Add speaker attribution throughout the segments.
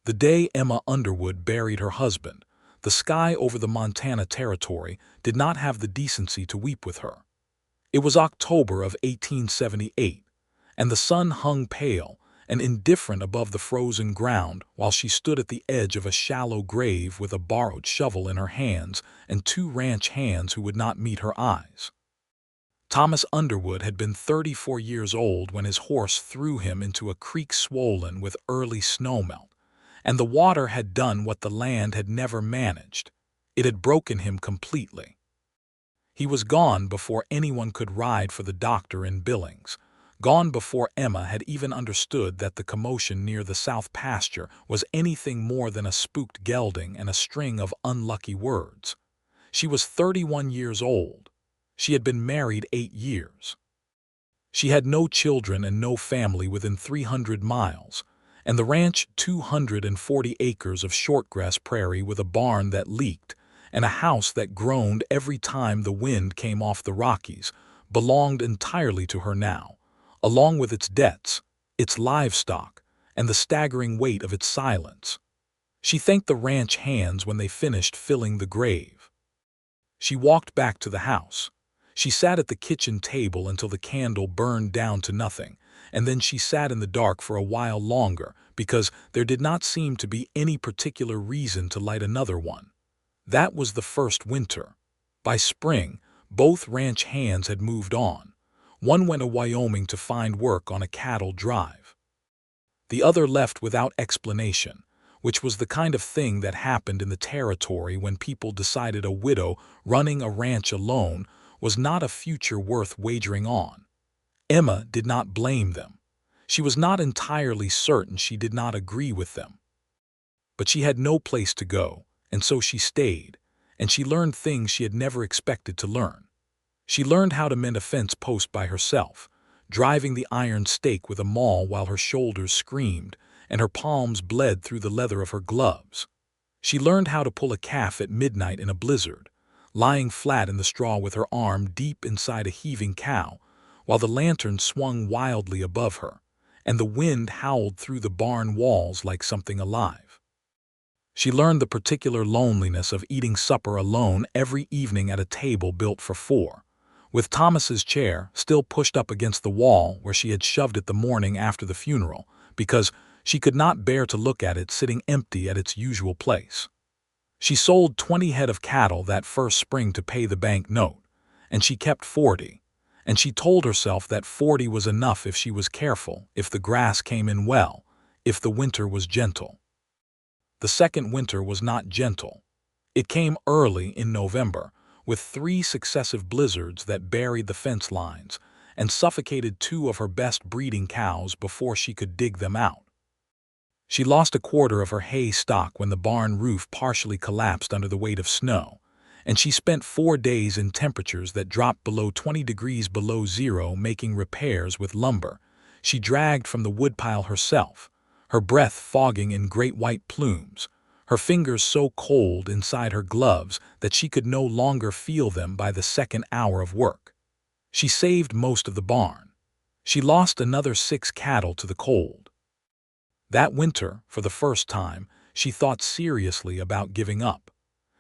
Speaker 1: The day Emma Underwood buried her husband, the sky over the Montana Territory did not have the decency to weep with her. It was October of 1878, and the sun hung pale and indifferent above the frozen ground while she stood at the edge of a shallow grave with a borrowed shovel in her hands and two ranch hands who would not meet her eyes. Thomas Underwood had been 34 years old when his horse threw him into a creek swollen with early snowmelt, and the water had done what the land had never managed. It had broken him completely. He was gone before anyone could ride for the doctor in Billings, gone before Emma had even understood that the commotion near the south pasture was anything more than a spooked gelding and a string of unlucky words. She was 31 years old. She had been married 8 years. She had no children and no family within 300 miles, and the ranch, 240 acres of shortgrass prairie with a barn that leaked and a house that groaned every time the wind came off the Rockies, belonged entirely to her now, along with its debts, its livestock, and the staggering weight of its silence. She thanked the ranch hands when they finished filling the grave. She walked back to the house. She sat at the kitchen table until the candle burned down to nothing, and then she sat in the dark for a while longer because there did not seem to be any particular reason to light another one. That was the first winter. By spring, both ranch hands had moved on. One went to Wyoming to find work on a cattle drive. The other left without explanation, which was the kind of thing that happened in the territory when people decided a widow running a ranch alone was not a future worth wagering on. Emma did not blame them. She was not entirely certain she did not agree with them. But she had no place to go, and so she stayed, and she learned things she had never expected to learn. She learned how to mend a fence post by herself, driving the iron stake with a maul while her shoulders screamed and her palms bled through the leather of her gloves. She learned how to pull a calf at midnight in a blizzard, lying flat in the straw with her arm deep inside a heaving cow, while the lantern swung wildly above her, and the wind howled through the barn walls like something alive. She learned the particular loneliness of eating supper alone every evening at a table built for 4, with Thomas's chair still pushed up against the wall where she had shoved it the morning after the funeral, because she could not bear to look at it sitting empty at its usual place. She sold 20 head of cattle that first spring to pay the bank note, and she kept 40, and she told herself that 40 was enough if she was careful, if the grass came in well, if the winter was gentle. The second winter was not gentle. It came early in November, with 3 successive blizzards that buried the fence lines and suffocated 2 of her best breeding cows before she could dig them out. She lost a quarter of her hay stock when the barn roof partially collapsed under the weight of snow, and she spent 4 days in temperatures that dropped below 20 degrees below zero making repairs with lumber she dragged from the woodpile herself, her breath fogging in great white plumes, her fingers so cold inside her gloves that she could no longer feel them by the second hour of work. She saved most of the barn. She lost another 6 cattle to the cold. That winter, for the first time, she thought seriously about giving up.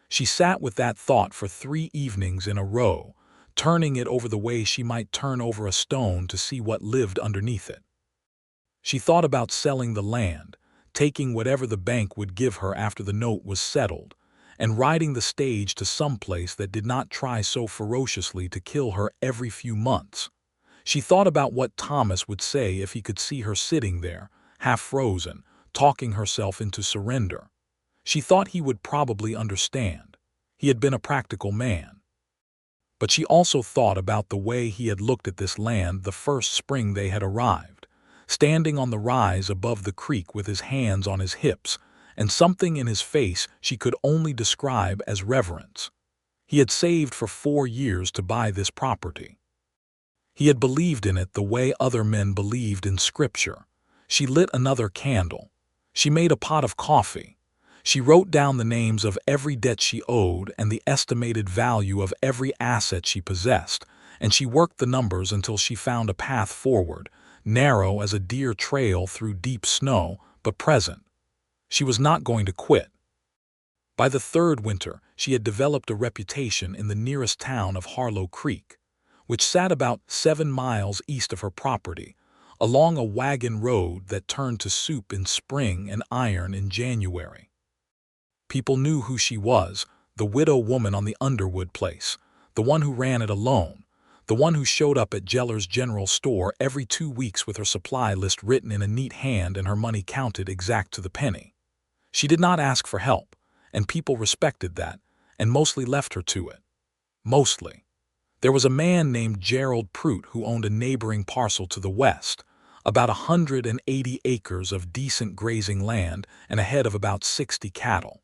Speaker 1: She sat with that thought for 3 evenings in a row, turning it over the way she might turn over a stone to see what lived underneath it. She thought about selling the land, taking whatever the bank would give her after the note was settled, and riding the stage to some place that did not try so ferociously to kill her every few months. She thought about what Thomas would say if he could see her sitting there, half frozen, talking herself into surrender. She thought he would probably understand. He had been a practical man. But she also thought about the way he had looked at this land the first spring they had arrived, standing on the rise above the creek with his hands on his hips, and something in his face she could only describe as reverence. He had saved for 4 years to buy this property. He had believed in it the way other men believed in Scripture. She lit another candle. She made a pot of coffee. She wrote down the names of every debt she owed and the estimated value of every asset she possessed, and she worked the numbers until she found a path forward, narrow as a deer trail through deep snow, but present. She was not going to quit. By the third winter, she had developed a reputation in the nearest town of Harlow Creek, which sat about 7 miles east of her property, along a wagon road that turned to soup in spring and iron in January. People knew who she was, the widow woman on the Underwood place, the one who ran it alone, the one who showed up at Jeller's General Store every 2 weeks with her supply list written in a neat hand and her money counted exact to the penny. She did not ask for help, and people respected that, and mostly left her to it. Mostly. There was a man named Gerald Prout who owned a neighboring parcel to the west, about 180 acres of decent grazing land and a head of about 60 cattle.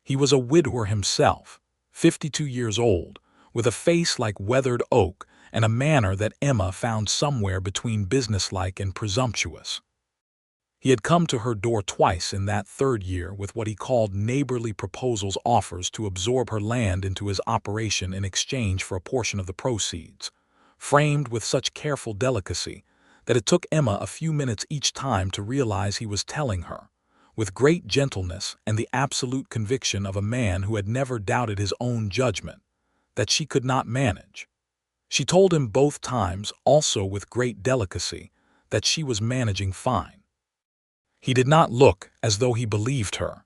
Speaker 1: He was a widower himself, 52 years old, with a face like weathered oak and a manner that Emma found somewhere between businesslike and presumptuous. He had come to her door twice in that third year with what he called neighborly proposals, offers to absorb her land into his operation in exchange for a portion of the proceeds, framed with such careful delicacy that it took Emma a few minutes each time to realize he was telling her, with great gentleness and the absolute conviction of a man who had never doubted his own judgment, that she could not manage. She told him both times, also with great delicacy, that she was managing fine. He did not look as though he believed her.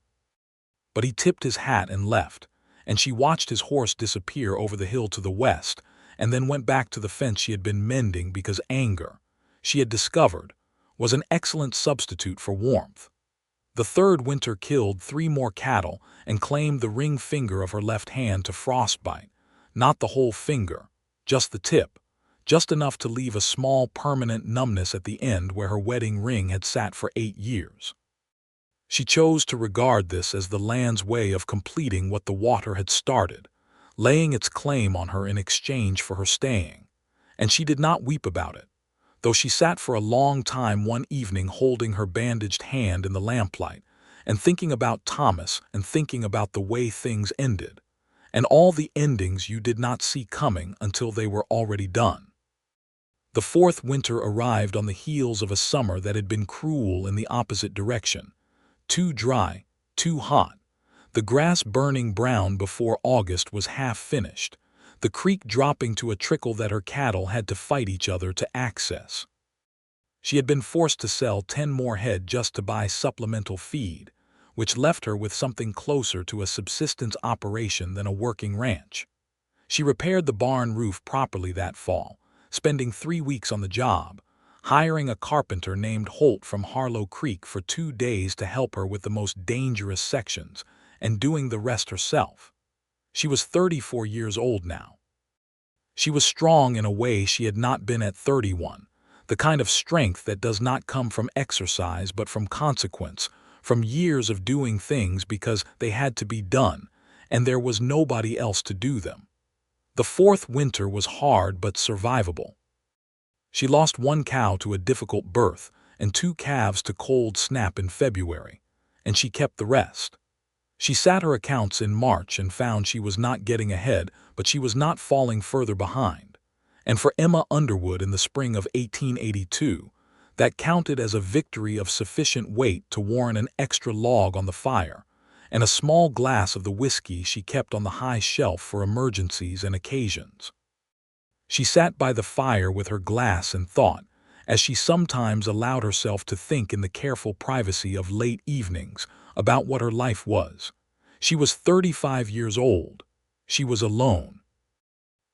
Speaker 1: But he tipped his hat and left, and she watched his horse disappear over the hill to the west, and then went back to the fence she had been mending because anger, she had discovered, was an excellent substitute for warmth. The third winter killed 3 more cattle and claimed the ring finger of her left hand to frostbite, not the whole finger, just the tip, just enough to leave a small permanent numbness at the end where her wedding ring had sat for 8 years. She chose to regard this as the land's way of completing what the water had started, laying its claim on her in exchange for her staying, and she did not weep about it, though she sat for a long time one evening holding her bandaged hand in the lamplight and thinking about Thomas and thinking about the way things ended, and all the endings you did not see coming until they were already done. The fourth winter arrived on the heels of a summer that had been cruel in the opposite direction, too dry, too hot, the grass burning brown before August was half finished, the creek dropping to a trickle that her cattle had to fight each other to access. She had been forced to sell 10 more head just to buy supplemental feed, which left her with something closer to a subsistence operation than a working ranch. She repaired the barn roof properly that fall, spending 3 weeks on the job, hiring a carpenter named Holt from Harlow Creek for 2 days to help her with the most dangerous sections, and doing the rest herself. She was 34 years old now. She was strong in a way she had not been at 31, the kind of strength that does not come from exercise but from consequence, from years of doing things because they had to be done, and there was nobody else to do them. The fourth winter was hard but survivable. She lost 1 cow to a difficult birth and 2 calves to cold snap in February, and she kept the rest. She sat her accounts in March and found she was not getting ahead, but she was not falling further behind. And for Emma Underwood in the spring of 1882, that counted as a victory of sufficient weight to warrant an extra log on the fire, and a small glass of the whiskey she kept on the high shelf for emergencies and occasions. She sat by the fire with her glass and thought, as she sometimes allowed herself to think in the careful privacy of late evenings, about what her life was. She was 35 years old. She was alone.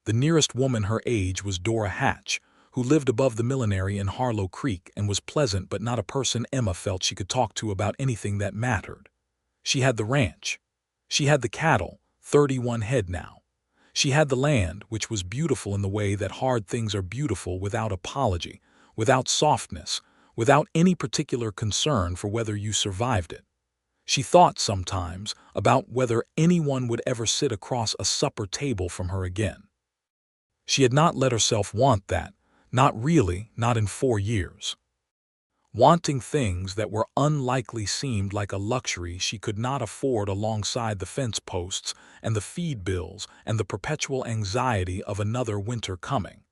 Speaker 1: The nearest woman her age was Dora Hatch, who lived above the millinery in Harlow Creek and was pleasant but not a person Emma felt she could talk to about anything that mattered. She had the ranch. She had the cattle, 31 head now. She had the land, which was beautiful in the way that hard things are beautiful, without apology, without softness, without any particular concern for whether you survived it. She thought sometimes about whether anyone would ever sit across a supper table from her again. She had not let herself want that, not really, not in 4 years. Wanting things that were unlikely seemed like a luxury she could not afford alongside the fence posts and the feed bills and the perpetual anxiety of another winter coming.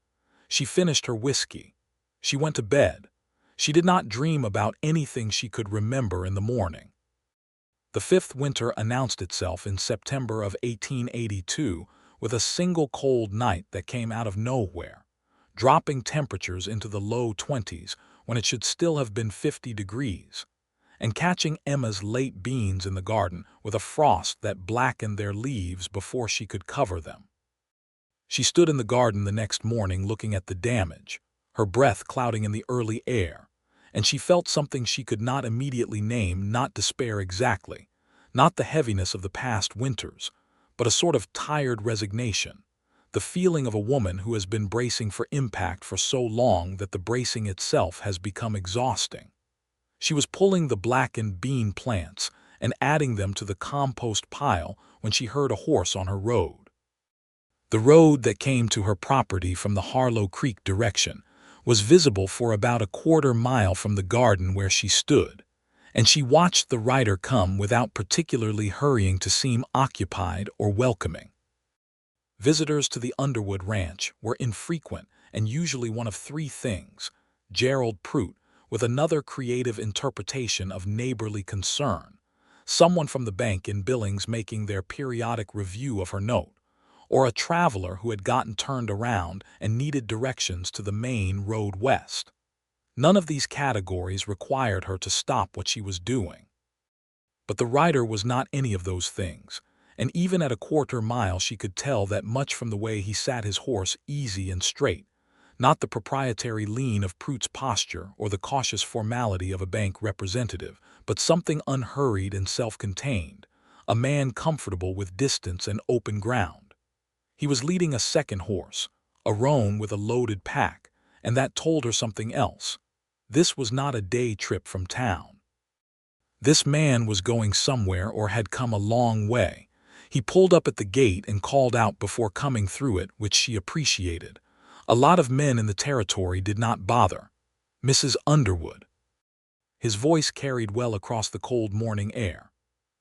Speaker 1: She finished her whiskey. She went to bed. She did not dream about anything she could remember in the morning. The fifth winter announced itself in September of 1882 with a single cold night that came out of nowhere, dropping temperatures into the low 20s when it should still have been 50 degrees, and catching Emma's late beans in the garden with a frost that blackened their leaves before she could cover them. She stood in the garden the next morning looking at the damage, her breath clouding in the early air, and she felt something she could not immediately name, not despair exactly, not the heaviness of the past winters, but a sort of tired resignation, the feeling of a woman who has been bracing for impact for so long that the bracing itself has become exhausting. She was pulling the blackened bean plants and adding them to the compost pile when she heard a horse on her road. The road that came to her property from the Harlow Creek direction was visible for about a quarter-mile from the garden where she stood, and she watched the rider come without particularly hurrying to seem occupied or welcoming. Visitors to the Underwood ranch were infrequent and usually one of three things: Gerald Prout, with another creative interpretation of neighborly concern, someone from the bank in Billings making their periodic review of her note, or a traveler who had gotten turned around and needed directions to the main road west. None of these categories required her to stop what she was doing. But the rider was not any of those things, and even at a quarter-mile she could tell that much from the way he sat his horse easy and straight, not the proprietary lean of Prout's posture or the cautious formality of a bank representative, but something unhurried and self-contained, a man comfortable with distance and open ground. He was leading a second horse, a roan with a loaded pack, and that told her something else. This was not a day trip from town. This man was going somewhere or had come a long way. He pulled up at the gate and called out before coming through it, which she appreciated. A lot of men in the territory did not bother. Mrs. Underwood. His voice carried well across the cold morning air.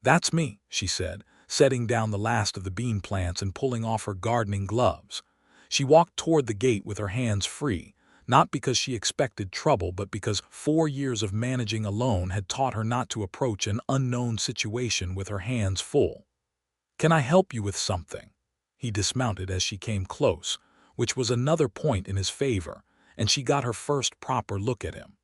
Speaker 1: "That's me," she said, setting down the last of the bean plants and pulling off her gardening gloves. She walked toward the gate with her hands free, not because she expected trouble, but because 4 years of managing alone had taught her not to approach an unknown situation with her hands full. "Can I help you with something?" He dismounted as she came close, which was another point in his favor, and she got her first proper look at him.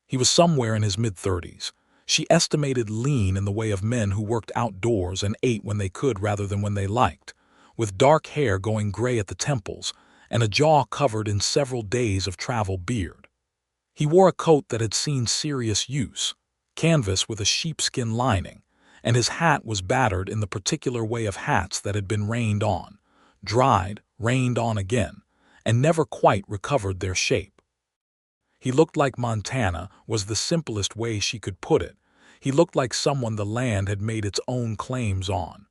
Speaker 1: He was somewhere in his mid-30s. She estimated lean in the way of men who worked outdoors and ate when they could rather than when they liked, with dark hair going gray at the temples and a jaw covered in several days of travel beard. He wore a coat that had seen serious use, canvas with a sheepskin lining, and his hat was battered in the particular way of hats that had been rained on, dried, rained on again, and never quite recovered their shape. He looked like Montana was the simplest way she could put it. He looked like someone the land had made its own claims on.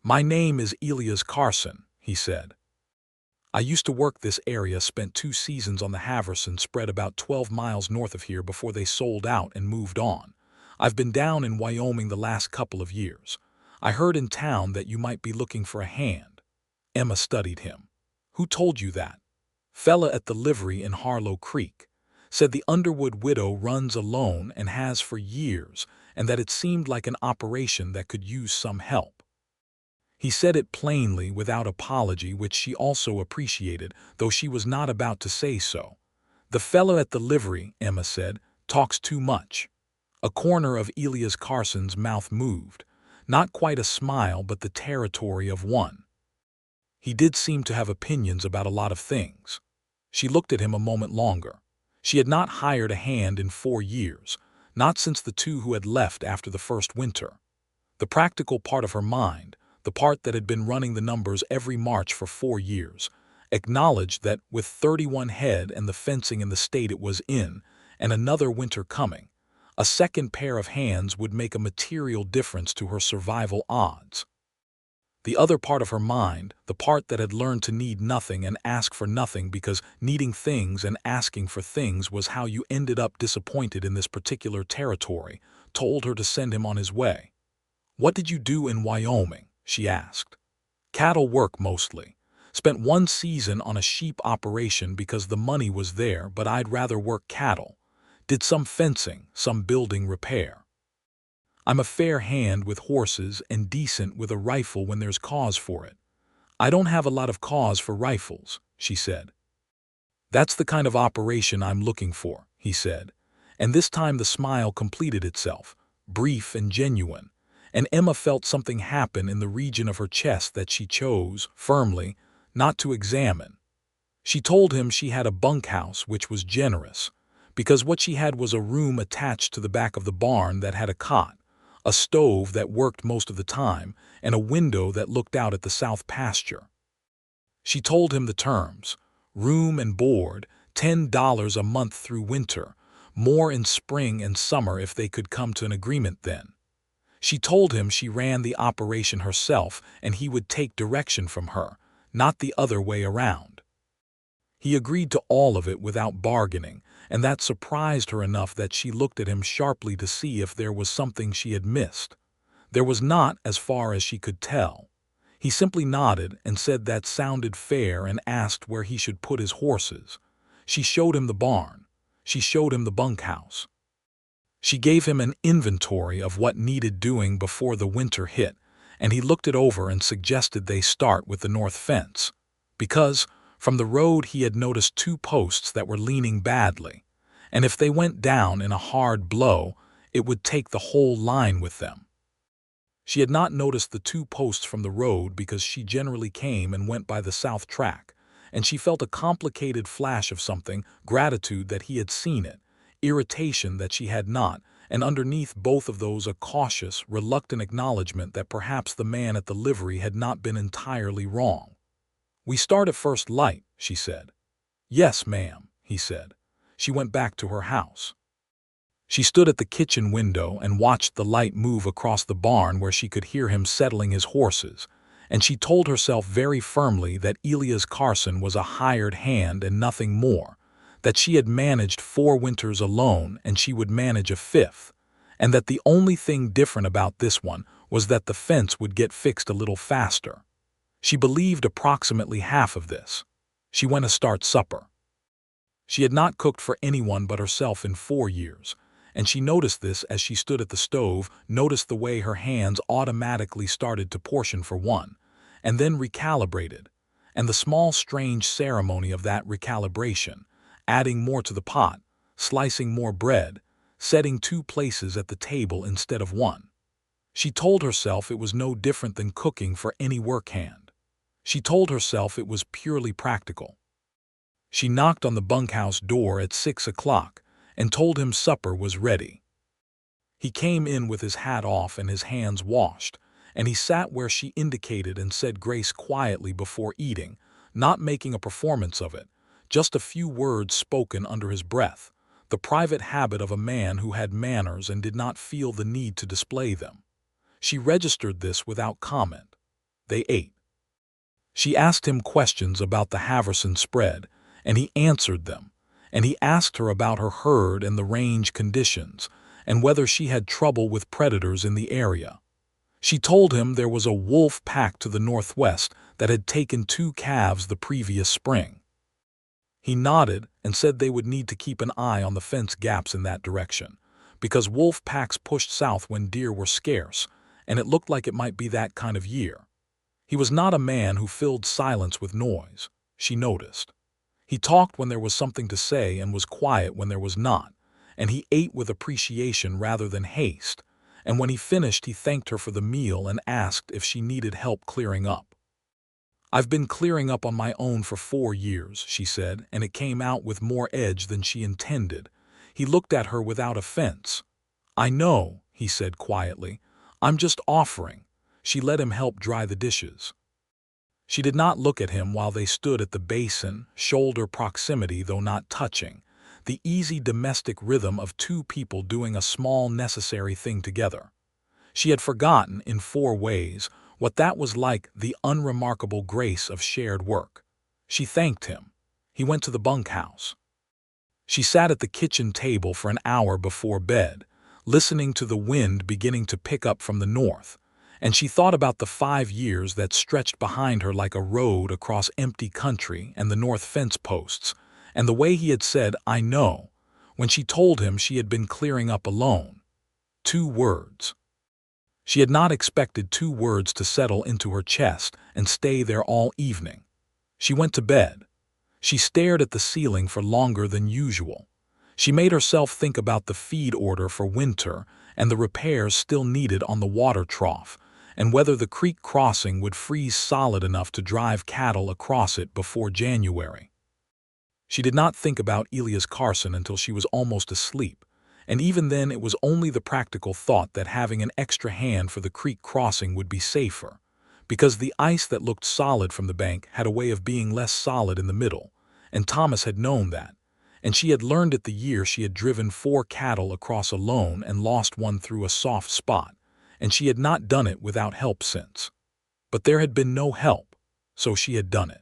Speaker 1: "My name is Elias Carson," he said. "I used to work this area, spent 2 seasons on the Haverson spread about 12 miles north of here before they sold out and moved on. I've been down in Wyoming the last couple of years. I heard in town that you might be looking for a hand." Emma studied him. "Who told you that?" "Fella at the livery in Harlow Creek. Said the Underwood widow runs alone and has for years, and that it seemed like an operation that could use some help." He said it plainly, without apology, which she also appreciated, though she was not about to say so. "The fellow at the livery," Emma said, "talks too much." A corner of Elias Carson's mouth moved, not quite a smile but the territory of one. He did seem to have opinions about a lot of things. She looked at him a moment longer. She had not hired a hand in 4 years, not since the 2 who had left after the first winter. The practical part of her mind, the part that had been running the numbers every March for 4 years, acknowledged that with 31 head and the fencing in the state it was in, and another winter coming, a second pair of hands would make a material difference to her survival odds. The other part of her mind, the part that had learned to need nothing and ask for nothing because needing things and asking for things was how you ended up disappointed in this particular territory, told her to send him on his way. "What did you do in Wyoming?" she asked. "Cattle work mostly. Spent 1 season on a sheep operation because the money was there, but I'd rather work cattle. Did some fencing, some building repair." I'm a fair hand with horses and decent with a rifle when there's cause for it. I don't have a lot of cause for rifles, she said. That's the kind of operation I'm looking for, he said. And this time the smile completed itself, brief and genuine, and Emma felt something happen in the region of her chest that she chose, firmly, not to examine. She told him she had a bunkhouse, which was generous, because what she had was a room attached to the back of the barn that had a cot, a stove that worked most of the time, and a window that looked out at the south pasture. She told him the terms: room and board, $10 a month through winter, more in spring and summer if they could come to an agreement then. She told him she ran the operation herself and he would take direction from her, not the other way around. He agreed to all of it without bargaining, and that surprised her enough that she looked at him sharply to see if there was something she had missed. There was not, as far as she could tell. He simply nodded and said that sounded fair and asked where he should put his horses. She showed him the barn. She showed him the bunkhouse. She gave him an inventory of what needed doing before the winter hit, and he looked it over and suggested they start with the north fence, because from the road he had noticed two posts that were leaning badly, and if they went down in a hard blow, it would take the whole line with them. She had not noticed the two posts from the road because she generally came and went by the south track, and she felt a complicated flash of something, gratitude that he had seen it, irritation that she had not, and underneath both of those a cautious, reluctant acknowledgement that perhaps the man at the livery had not been entirely wrong. "We start at first light," she said. "Yes, ma'am," he said. She went back to her house. She stood at the kitchen window and watched the light move across the barn where she could hear him settling his horses, and she told herself very firmly that Elias Carson was a hired hand and nothing more, that she had managed 4 winters alone and she would manage a 5th, and that the only thing different about this one was that the fence would get fixed a little faster. She believed approximately half of this. She went to start supper. She had not cooked for anyone but herself in 4 years, and she noticed this as she stood at the stove, noticed the way her hands automatically started to portion for one, and then recalibrated, and the small strange ceremony of that recalibration, adding more to the pot, slicing more bread, setting 2 places at the table instead of 1. She told herself it was no different than cooking for any work hand. She told herself it was purely practical. She knocked on the bunkhouse door at 6 o'clock and told him supper was ready. He came in with his hat off and his hands washed, and he sat where she indicated and said grace quietly before eating, not making a performance of it, just a few words spoken under his breath, the private habit of a man who had manners and did not feel the need to display them. She registered this without comment. They ate. She asked him questions about the Haverson spread, and he answered them, and he asked her about her herd and the range conditions, and whether she had trouble with predators in the area. She told him there was a wolf pack to the northwest that had taken 2 calves the previous spring. He nodded and said they would need to keep an eye on the fence gaps in that direction, because wolf packs pushed south when deer were scarce, and it looked like it might be that kind of year. He was not a man who filled silence with noise, she noticed. He talked when there was something to say and was quiet when there was not, and he ate with appreciation rather than haste, and when he finished he thanked her for the meal and asked if she needed help clearing up. "I've been clearing up on my own for 4 years," she said, and it came out with more edge than she intended. He looked at her without offense. "I know," he said quietly. "I'm just offering." She let him help dry the dishes. She did not look at him while they stood at the basin, shoulder proximity though not touching, the easy domestic rhythm of 2 people doing a small necessary thing together. She had forgotten, in 4 ways, what that was like, the unremarkable grace of shared work. She thanked him. He went to the bunkhouse. She sat at the kitchen table for an hour before bed, listening to the wind beginning to pick up from the north, and she thought about the 5 years that stretched behind her like a road across empty country and the north fence posts, and the way he had said, "I know," when she told him she had been clearing up alone. 2 words. She had not expected 2 words to settle into her chest and stay there all evening. She went to bed. She stared at the ceiling for longer than usual. She made herself think about the feed order for winter and the repairs still needed on the water trough, and whether the creek crossing would freeze solid enough to drive cattle across it before January. She did not think about Elias Carson until she was almost asleep, and even then it was only the practical thought that having an extra hand for the creek crossing would be safer, because the ice that looked solid from the bank had a way of being less solid in the middle, and Thomas had known that, and she had learned it the year she had driven 4 cattle across alone and lost one through a soft spot, and she had not done it without help since. But there had been no help, so she had done it.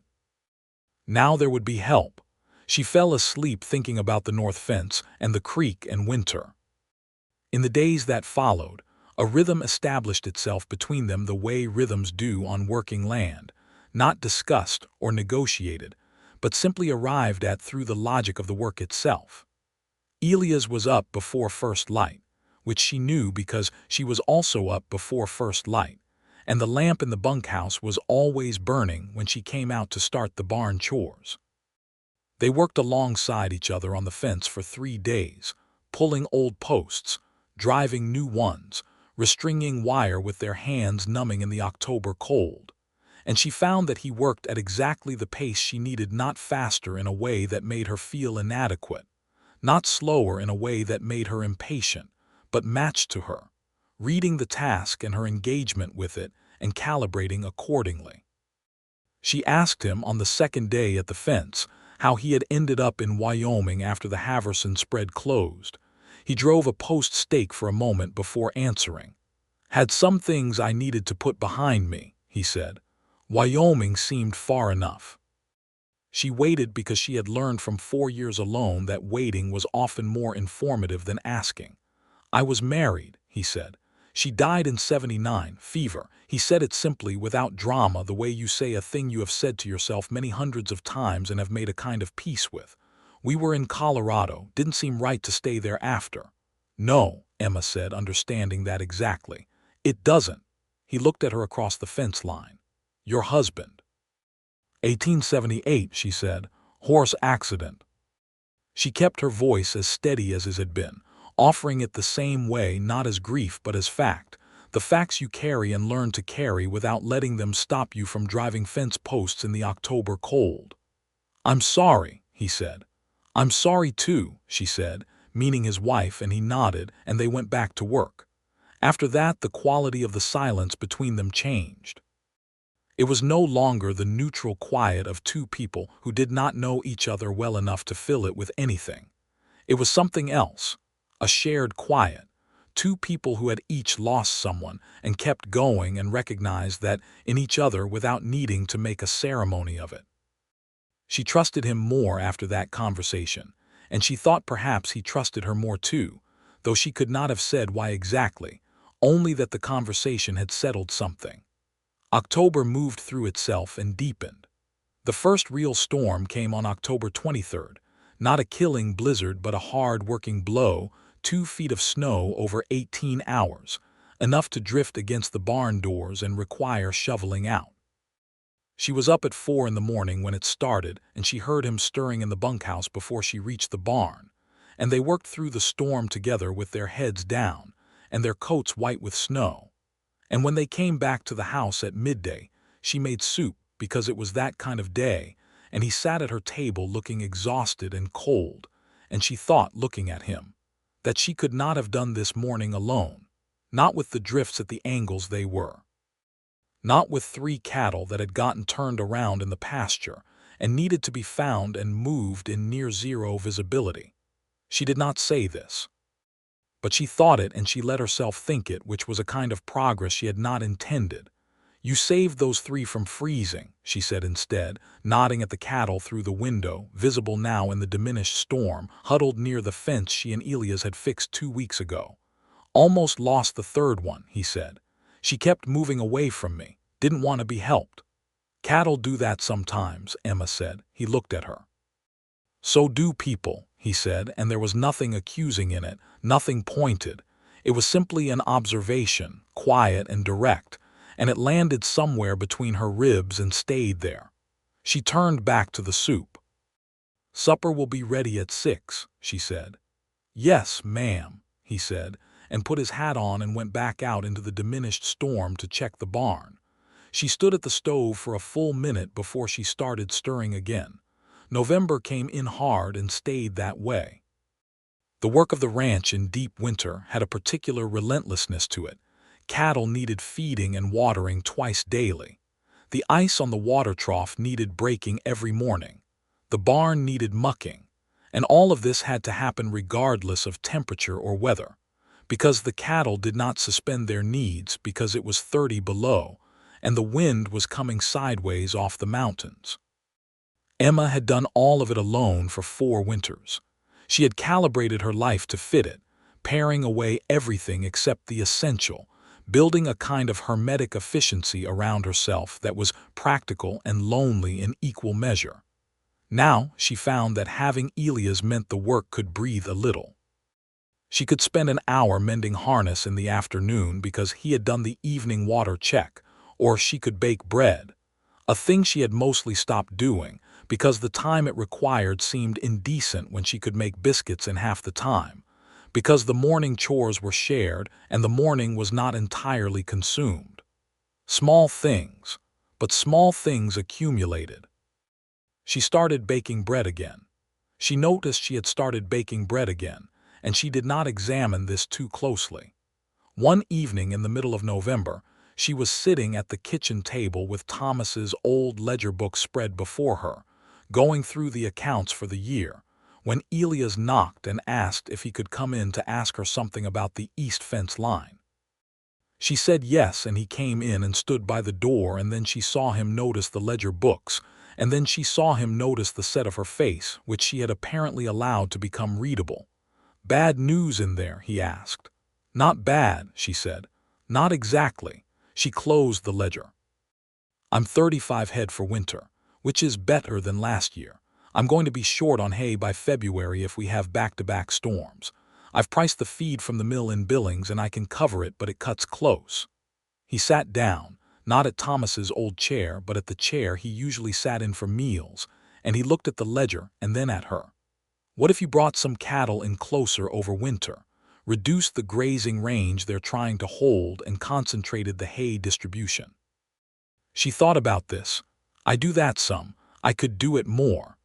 Speaker 1: Now there would be help. She fell asleep thinking about the north fence and the creek and winter. In the days that followed, a rhythm established itself between them the way rhythms do on working land, not discussed or negotiated, but simply arrived at through the logic of the work itself. Elias was up before first light, which she knew because she was also up before first light, and the lamp in the bunkhouse was always burning when she came out to start the barn chores. They worked alongside each other on the fence for 3 days, pulling old posts, driving new ones, restringing wire with their hands numbing in the October cold. And she found that he worked at exactly the pace she needed, not faster in a way that made her feel inadequate, not slower in a way that made her impatient, but matched to her, reading the task and her engagement with it and calibrating accordingly. She asked him on the second day at the fence how he had ended up in Wyoming after the Haverson spread closed. He drove a post stake for a moment before answering. "Had some things I needed to put behind me," he said. "Wyoming seemed far enough." She waited because she had learned from 4 years alone that waiting was often more informative than asking. "I was married," he said. "She died in '79, fever." He said it simply, without drama, the way you say a thing you have said to yourself many hundreds of times and have made a kind of peace with. "We were in Colorado. Didn't seem right to stay there after." "No," Emma said, understanding that exactly. "It doesn't." He looked at her across the fence line. "Your husband." 1878, she said. "Horse accident." She kept her voice as steady as his had been, offering it the same way, not as grief but as fact, the facts you carry and learn to carry without letting them stop you from driving fence posts in the October cold. "I'm sorry," he said. "I'm sorry too," she said, meaning his wife, and he nodded, and they went back to work. After that, the quality of the silence between them changed. It was no longer the neutral quiet of 2 people who did not know each other well enough to fill it with anything. It was something else, a shared quiet, 2 people who had each lost someone and kept going and recognized that in each other without needing to make a ceremony of it. She trusted him more after that conversation, and she thought perhaps he trusted her more too, though she could not have said why exactly, only that the conversation had settled something. October moved through itself and deepened. The first real storm came on October 23rd, not a killing blizzard but a hard-working blow, 2 feet of snow over 18 hours, enough to drift against the barn doors and require shoveling out. She was up at 4 in the morning when it started, and she heard him stirring in the bunkhouse before she reached the barn, and they worked through the storm together with their heads down and their coats white with snow. And when they came back to the house at midday, she made soup because it was that kind of day, and he sat at her table looking exhausted and cold, and she thought, looking at him, that she could not have done this morning alone, not with the drifts at the angles they were. Not with 3 cattle that had gotten turned around in the pasture and needed to be found and moved in near-zero visibility. She did not say this. But she thought it, and she let herself think it, which was a kind of progress she had not intended. "You saved those 3 from freezing," she said instead, nodding at the cattle through the window, visible now in the diminished storm, huddled near the fence she and Elias had fixed 2 weeks ago. "Almost lost the 3rd one," he said. "She kept moving away from me, didn't want to be helped." "Cattle do that sometimes," Emma said. He looked at her. "So do people," he said, and there was nothing accusing in it, nothing pointed. It was simply an observation, quiet and direct, and it landed somewhere between her ribs and stayed there. She turned back to the soup. "Supper will be ready at 6, she said. "Yes, ma'am," he said, and put his hat on and went back out into the diminished storm to check the barn. She stood at the stove for a full minute before she started stirring again. November came in hard and stayed that way. The work of the ranch in deep winter had a particular relentlessness to it. Cattle needed feeding and watering twice daily. The ice on the water trough needed breaking every morning. The barn needed mucking. And all of this had to happen regardless of temperature or weather. Because the cattle did not suspend their needs because it was 30 below, and the wind was coming sideways off the mountains. Emma had done all of it alone for 4 winters. She had calibrated her life to fit it, paring away everything except the essential, building a kind of hermetic efficiency around herself that was practical and lonely in equal measure. Now she found that having Elias meant the work could breathe a little. She could spend an hour mending harness in the afternoon because he had done the evening water check, or she could bake bread, a thing she had mostly stopped doing because the time it required seemed indecent when she could make biscuits in half the time, because the morning chores were shared and the morning was not entirely consumed. Small things, but small things accumulated. She started baking bread again. She noticed she had started baking bread again, and she did not examine this too closely. One evening in the middle of November, she was sitting at the kitchen table with Thomas's old ledger book spread before her, going through the accounts for the year, when Elias knocked and asked if he could come in to ask her something about the east fence line. She said yes, and he came in and stood by the door, and then she saw him notice the ledger books, and then she saw him notice the set of her face, which she had apparently allowed to become readable. "Bad news in there?" he asked. "Not bad," she said. "Not exactly." She closed the ledger. "I'm 35 head for winter, which is better than last year. I'm going to be short on hay by February if we have back-to-back storms. I've priced the feed from the mill in Billings and I can cover it, but it cuts close." He sat down, not at Thomas's old chair, but at the chair he usually sat in for meals, and he looked at the ledger and then at her. "What if you brought some cattle in closer over winter, reduced the grazing range they're trying to hold, and concentrated the hay distribution?" She thought about this. "I do that some. I could do it more.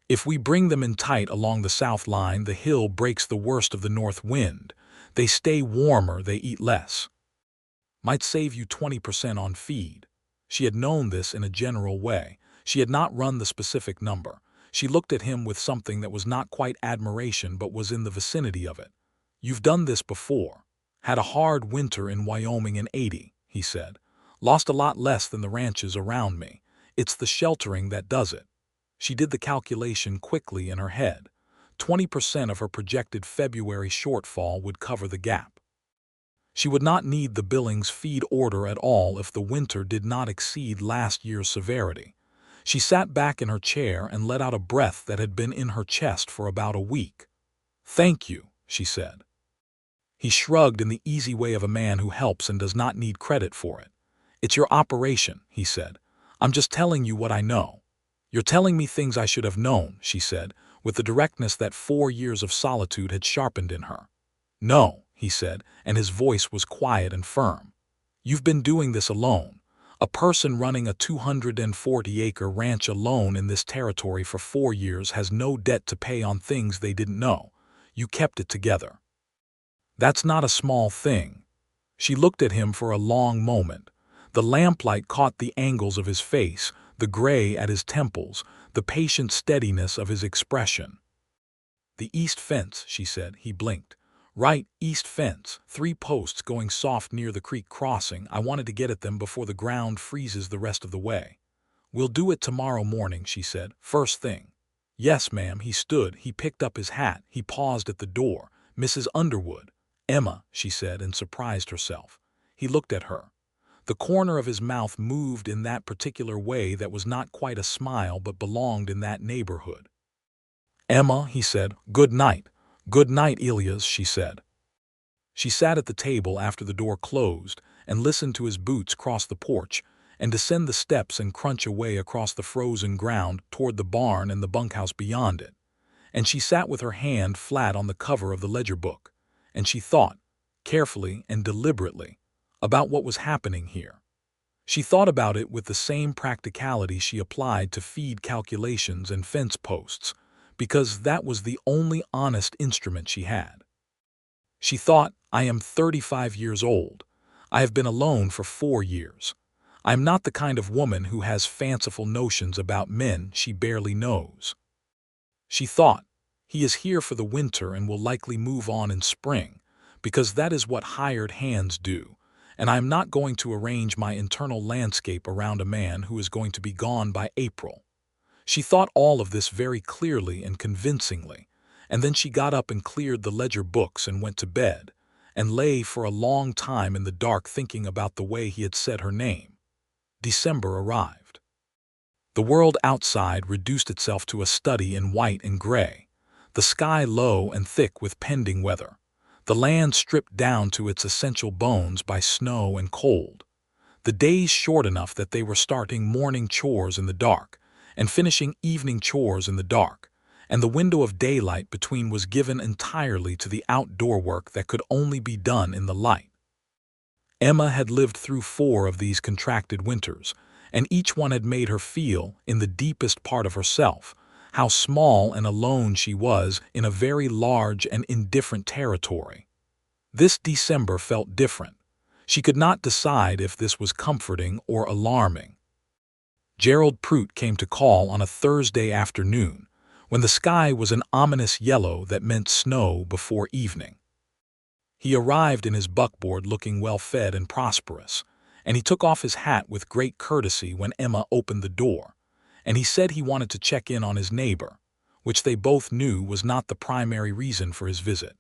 Speaker 1: If we bring them in tight along the south line, the hill breaks the worst of the north wind. They stay warmer, they eat less. Might save you 20% on feed." She had known this in a general way. She had not run the specific number. She looked at him with something that was not quite admiration but was in the vicinity of it. "You've done this before. Had a hard winter in Wyoming in '80, he said. "Lost a lot less than the ranches around me. It's the sheltering that does it." She did the calculation quickly in her head. 20% of her projected February shortfall would cover the gap. She would not need the Billings feed order at all if the winter did not exceed last year's severity. She sat back in her chair and let out a breath that had been in her chest for about a week. "Thank you," she said. He shrugged in the easy way of a man who helps and does not need credit for it. "It's your operation," he said. "I'm just telling you what I know." "You're telling me things I should have known," she said, with the directness that 4 years of solitude had sharpened in her. "No," he said, and his voice was quiet and firm. "You've been doing this alone. A person running a 240-acre ranch alone in this territory for 4 years has no debt to pay on things they didn't know. You kept it together. That's not a small thing." She looked at him for a long moment. The lamplight caught the angles of his face, the gray at his temples, the patient steadiness of his expression. "The east fence," she said. He blinked. "Right, east fence. 3 posts going soft near the creek crossing. I wanted to get at them before the ground freezes the rest of the way." "We'll do it tomorrow morning," she said. "First thing." "Yes, ma'am." He stood. He picked up his hat. He paused at the door. "Mrs. Underwood." "Emma," she said, and surprised herself. He looked at her. The corner of his mouth moved in that particular way that was not quite a smile but belonged in that neighborhood. "Emma," he said. "Good night." "Good night, Elias," she said. She sat at the table after the door closed and listened to his boots cross the porch and descend the steps and crunch away across the frozen ground toward the barn and the bunkhouse beyond it. And she sat with her hand flat on the cover of the ledger book, and she thought, carefully and deliberately, about what was happening here. She thought about it with the same practicality she applied to feed calculations and fence posts, because that was the only honest instrument she had. She thought, I am 35 years old. I have been alone for 4 years. I am not the kind of woman who has fanciful notions about men she barely knows. She thought, he is here for the winter and will likely move on in spring, because that is what hired hands do, and I am not going to arrange my internal landscape around a man who is going to be gone by April. She thought all of this very clearly and convincingly, and then she got up and cleared the ledger books and went to bed, and lay for a long time in the dark thinking about the way he had said her name. December arrived. The world outside reduced itself to a study in white and gray, the sky low and thick with pending weather, the land stripped down to its essential bones by snow and cold, the days short enough that they were starting morning chores in the dark and finishing evening chores in the dark, and the window of daylight between was given entirely to the outdoor work that could only be done in the light. Emma had lived through 4 of these contracted winters, and each one had made her feel, in the deepest part of herself, how small and alone she was in a very large and indifferent territory. This December felt different. She could not decide if this was comforting or alarming. Gerald Prout came to call on a Thursday afternoon, when the sky was an ominous yellow that meant snow before evening. He arrived in his buckboard looking well-fed and prosperous, and he took off his hat with great courtesy when Emma opened the door, and he said he wanted to check in on his neighbor, which they both knew was not the primary reason for his visit,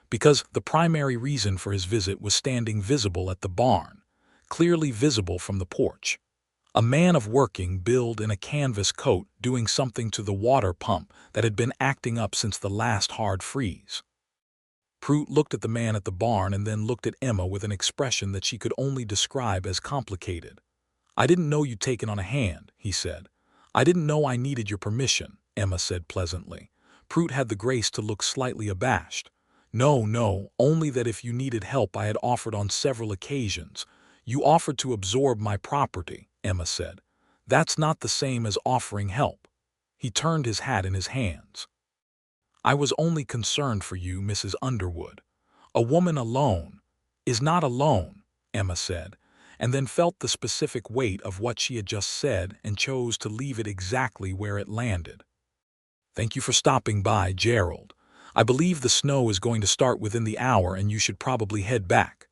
Speaker 1: because the primary reason for his visit was standing visible at the barn, clearly visible from the porch. A man of working build in a canvas coat doing something to the water pump that had been acting up since the last hard freeze. Prout looked at the man at the barn and then looked at Emma with an expression that she could only describe as complicated. "I didn't know you'd taken on a hand," he said. "I didn't know I needed your permission," Emma said pleasantly. Prout had the grace to look slightly abashed. No, only that if you needed help I had offered on several occasions. You offered to absorb my property," Emma said. "That's not the same as offering help." He turned his hat in his hands. "I was only concerned for you, Mrs. Underwood. A woman alone is not alone," Emma said, and then felt the specific weight of what she had just said and chose to leave it exactly where it landed. "Thank you for stopping by, Gerald. I believe the snow is going to start within the hour and you should probably head back."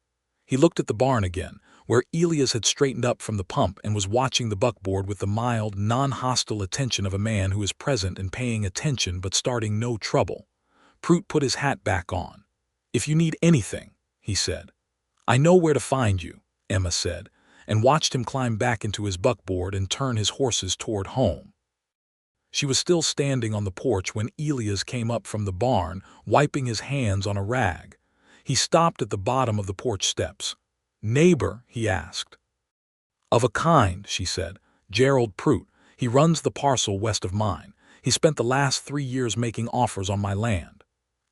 Speaker 1: He looked at the barn again, where Elias had straightened up from the pump and was watching the buckboard with the mild, non-hostile attention of a man who is present and paying attention but starting no trouble. Prout put his hat back on. "If you need anything," he said. "I know where to find you," Emma said, and watched him climb back into his buckboard and turn his horses toward home. She was still standing on the porch when Elias came up from the barn, wiping his hands on a rag. He stopped at the bottom of the porch steps. "Neighbor?" he asked. "Of a kind," she said. "Gerald Prout. He runs the parcel west of mine. He spent the last 3 years making offers on my land."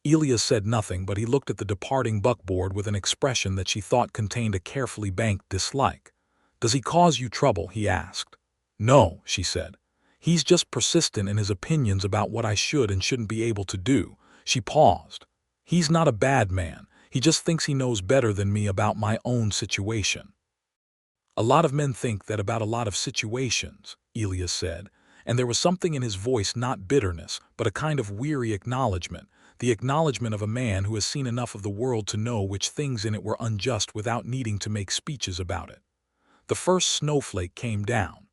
Speaker 1: Elias said nothing, but he looked at the departing buckboard with an expression that she thought contained a carefully banked dislike. "Does he cause you trouble?" he asked. "No," she said. "He's just persistent in his opinions about what I should and shouldn't be able to do." She paused. "He's not a bad man. He just thinks he knows better than me about my own situation." "A lot of men think that about a lot of situations," Elias said, and there was something in his voice, not bitterness, but a kind of weary acknowledgement, the acknowledgement of a man who has seen enough of the world to know which things in it were unjust without needing to make speeches about it. The first snowflake came down.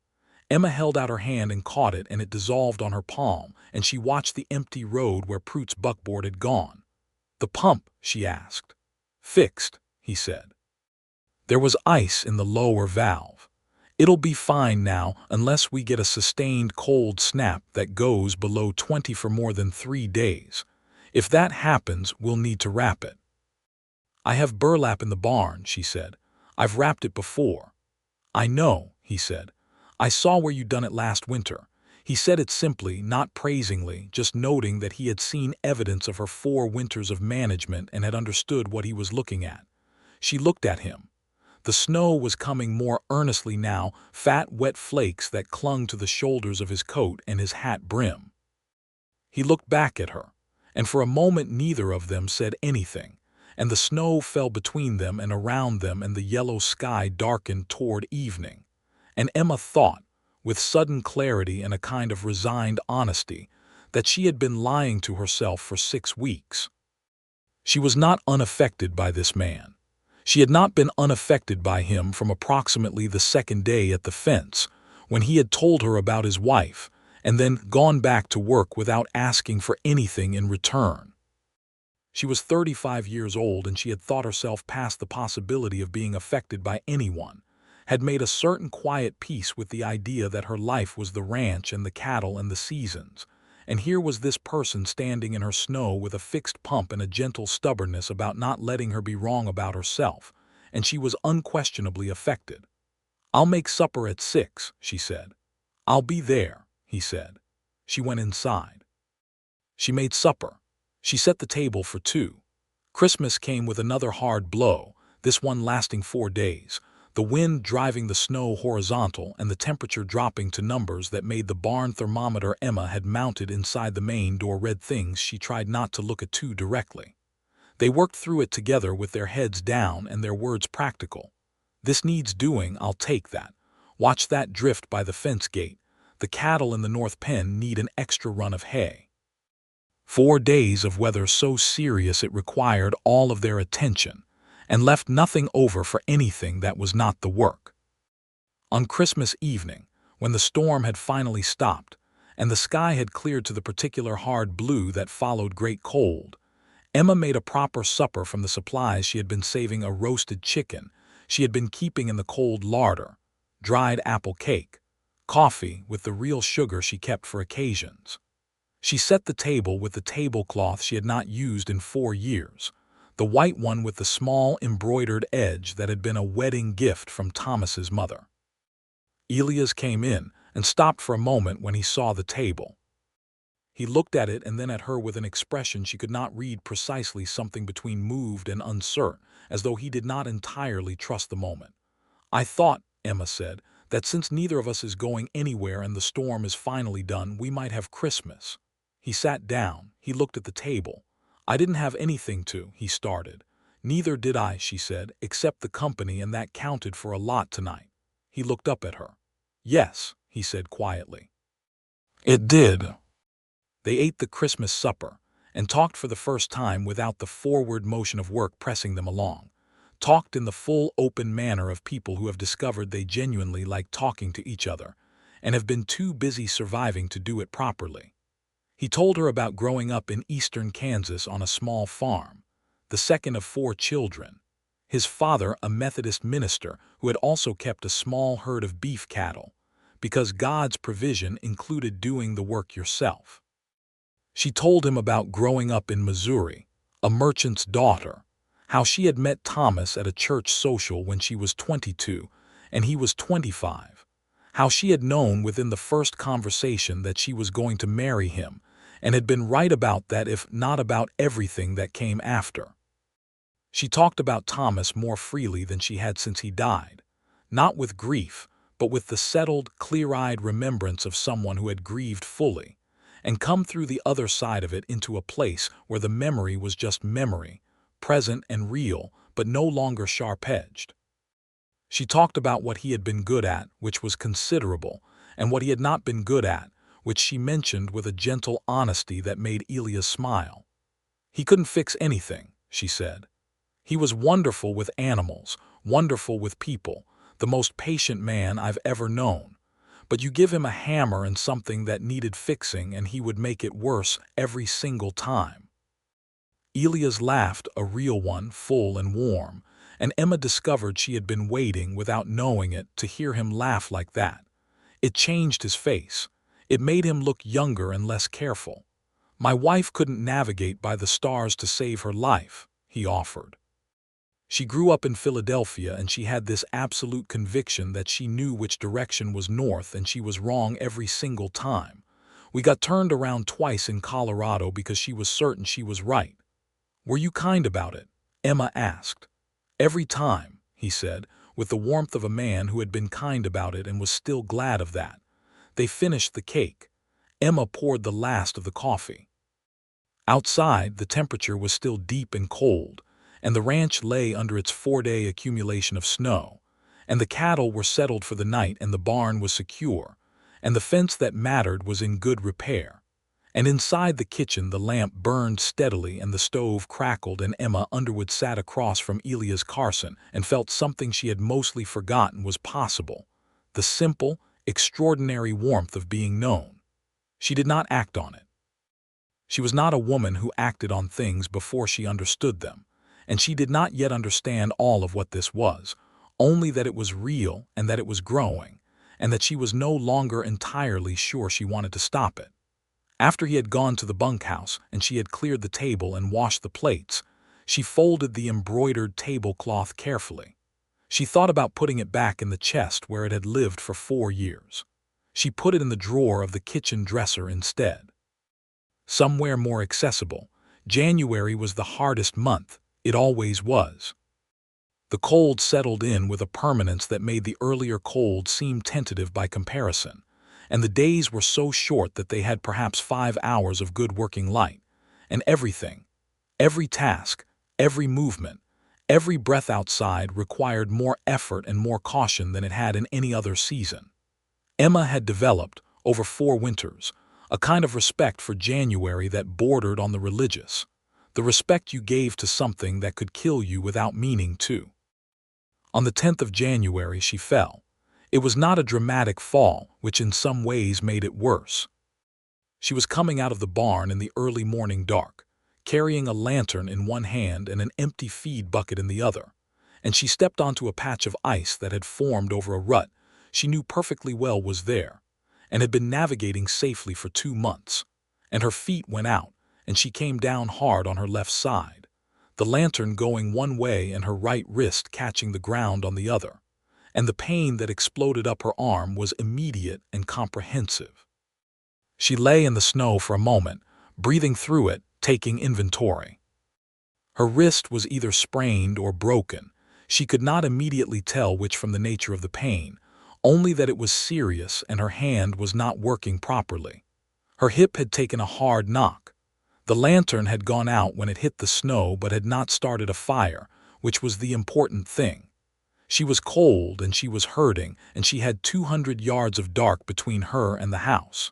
Speaker 1: Emma held out her hand and caught it, and it dissolved on her palm, and she watched the empty road where Prout's buckboard had gone. "The pump?" she asked. "Fixed," he said. There was ice in the lower valve. "It'll be fine now unless we get a sustained cold snap that goes below 20 for more than 3 days. If that happens, we'll need to wrap it." "I have burlap in the barn," she said. "I've wrapped it before." "I know," he said. "I saw where you done it last winter." He said it simply, not praisingly, just noting that he had seen evidence of her 4 winters of management and had understood what he was looking at. She looked at him. The snow was coming more earnestly now, fat, wet flakes that clung to the shoulders of his coat and his hat brim. He looked back at her, and for a moment neither of them said anything, and the snow fell between them and around them, and the yellow sky darkened toward evening. And Emma thought, with sudden clarity and a kind of resigned honesty, that she had been lying to herself for 6 weeks. She was not unaffected by this man. She had not been unaffected by him from approximately the second day at the fence, when he had told her about his wife, and then gone back to work without asking for anything in return. She was 35 years old, and she had thought herself past the possibility of being affected by anyone, had made a certain quiet peace with the idea that her life was the ranch and the cattle and the seasons, and here was this person standing in her snow with a fixed pump and a gentle stubbornness about not letting her be wrong about herself, and she was unquestionably affected. "I'll make supper at 6, she said. "I'll be there," he said. She went inside. She made supper. She set the table for 2. Christmas came with another hard blow, this one lasting 4 days, the wind driving the snow horizontal and the temperature dropping to numbers that made the barn thermometer Emma had mounted inside the main door read things she tried not to look at too directly. They worked through it together with their heads down and their words practical. "This needs doing, I'll take that. Watch that drift by the fence gate. The cattle in the north pen need an extra run of hay." 4 days of weather so serious it required all of their attention, and left nothing over for anything that was not the work. On Christmas evening, when the storm had finally stopped, and the sky had cleared to the particular hard blue that followed great cold, Emma made a proper supper from the supplies she had been saving: a roasted chicken she had been keeping in the cold larder, dried apple cake, coffee with the real sugar she kept for occasions. She set the table with the tablecloth she had not used in 4 years, the white one with the small embroidered edge that had been a wedding gift from Thomas's mother. Elias came in and stopped for a moment when he saw the table. He looked at it and then at her with an expression she could not read precisely, something between moved and uncertain, as though he did not entirely trust the moment. "I thought," Emma said, "that since neither of us is going anywhere and the storm is finally done, we might have Christmas." He sat down. He looked at the table. "I didn't have anything to," he started. "Neither did I," she said, "except the company, and that counted for a lot tonight." He looked up at her. "Yes," he said quietly. "It did." They ate the Christmas supper, and talked for the first time without the forward motion of work pressing them along. Talked in the full, open manner of people who have discovered they genuinely like talking to each other, and have been too busy surviving to do it properly. He told her about growing up in eastern Kansas on a small farm, the second of 4 children. His father, a Methodist minister who had also kept a small herd of beef cattle, because God's provision included doing the work yourself. She told him about growing up in Missouri, a merchant's daughter, how she had met Thomas at a church social when she was 22 and he was 25, how she had known within the first conversation that she was going to marry him, and had been right about that, if not about everything that came after. She talked about Thomas more freely than she had since he died, not with grief, but with the settled, clear-eyed remembrance of someone who had grieved fully, and come through the other side of it into a place where the memory was just memory, present and real, but no longer sharp-edged. She talked about what he had been good at, which was considerable, and what he had not been good at, which she mentioned with a gentle honesty that made Elias smile. "He couldn't fix anything," she said. "He was wonderful with animals, wonderful with people, the most patient man I've ever known. But you give him a hammer and something that needed fixing and he would make it worse every single time." Elias laughed, a real one, full and warm, and Emma discovered she had been waiting, without knowing it, to hear him laugh like that. It changed his face. It made him look younger and less careful. "My wife couldn't navigate by the stars to save her life," he offered. She grew up in Philadelphia and she had this absolute conviction that she knew which direction was north and she was wrong every single time. We got turned around twice in Colorado because she was certain she was right. Were you kind about it? Emma asked. Every time, he said, with the warmth of a man who had been kind about it and was still glad of that. They finished the cake. Emma poured the last of the coffee. Outside, the temperature was still deep and cold, and the ranch lay under its 4-day accumulation of snow, and the cattle were settled for the night and the barn was secure, and the fence that mattered was in good repair. And inside the kitchen the lamp burned steadily and the stove crackled, and Emma Underwood sat across from Elias Carson and felt something she had mostly forgotten was possible, the simple, extraordinary warmth of being known. She did not act on it. She was not a woman who acted on things before she understood them, and she did not yet understand all of what this was, only that it was real and that it was growing, and that she was no longer entirely sure she wanted to stop it. After he had gone to the bunkhouse and she had cleared the table and washed the plates, she folded the embroidered tablecloth carefully. She thought about putting it back in the chest where it had lived for 4 years. She put it in the drawer of the kitchen dresser instead. Somewhere more accessible, January was the hardest month. It always was. The cold settled in with a permanence that made the earlier cold seem tentative by comparison, and the days were so short that they had perhaps 5 hours of good working light, and everything, every task, every movement, every breath outside required more effort and more caution than it had in any other season. Emma had developed, over 4 winters, a kind of respect for January that bordered on the religious, the respect you gave to something that could kill you without meaning to. On the 10th of January she fell. It was not a dramatic fall, which in some ways made it worse. She was coming out of the barn in the early morning dark, carrying a lantern in one hand and an empty feed bucket in the other, and she stepped onto a patch of ice that had formed over a rut she knew perfectly well was there, and had been navigating safely for 2 months, and her feet went out, and she came down hard on her left side, the lantern going one way and her right wrist catching the ground on the other, and the pain that exploded up her arm was immediate and comprehensive. She lay in the snow for a moment, breathing through it, taking inventory. Her wrist was either sprained or broken. She could not immediately tell which from the nature of the pain, only that it was serious and her hand was not working properly. Her hip had taken a hard knock. The lantern had gone out when it hit the snow but had not started a fire, which was the important thing. She was cold and she was hurting, and she had 200 yards of dark between her and the house.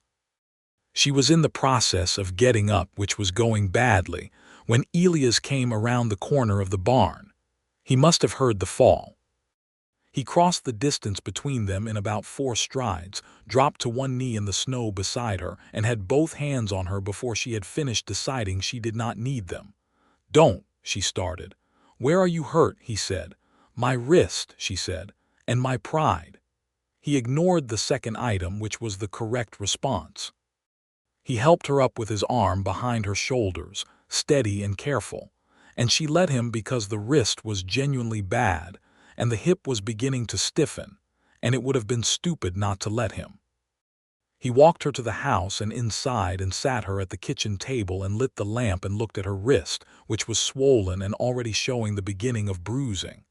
Speaker 1: She was in the process of getting up, which was going badly, when Elias came around the corner of the barn. He must have heard the fall. He crossed the distance between them in about 4 strides, dropped to one knee in the snow beside her, and had both hands on her before she had finished deciding she did not need them. "Don't," she started. "Where are you hurt?" he said. "My wrist," she said, "and my pride." He ignored the second item, which was the correct response. He helped her up with his arm behind her shoulders, steady and careful, and she let him because the wrist was genuinely bad, and the hip was beginning to stiffen, and it would have been stupid not to let him. He walked her to the house and inside and sat her at the kitchen table and lit the lamp and looked at her wrist, which was swollen and already showing the beginning of bruising.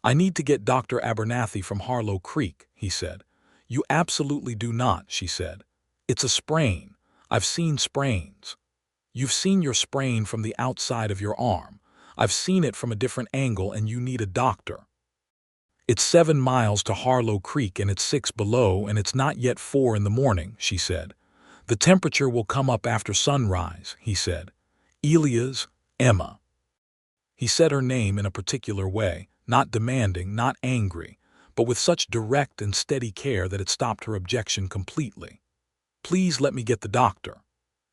Speaker 1: "I need to get Dr. Abernathy from Harlow Creek," he said. "You absolutely do not," she said. "It's a sprain. I've seen sprains. You've seen your sprain from the outside of your arm. I've seen it from a different angle, and you need a doctor. It's 7 miles to Harlow Creek and it's 6 below and it's not yet 4 in the morning," she said. "The temperature will come up after sunrise," he said. "Elias, Emma." He said her name in a particular way, not demanding, not angry, but with such direct and steady care that it stopped her objection completely. "Please let me get the doctor."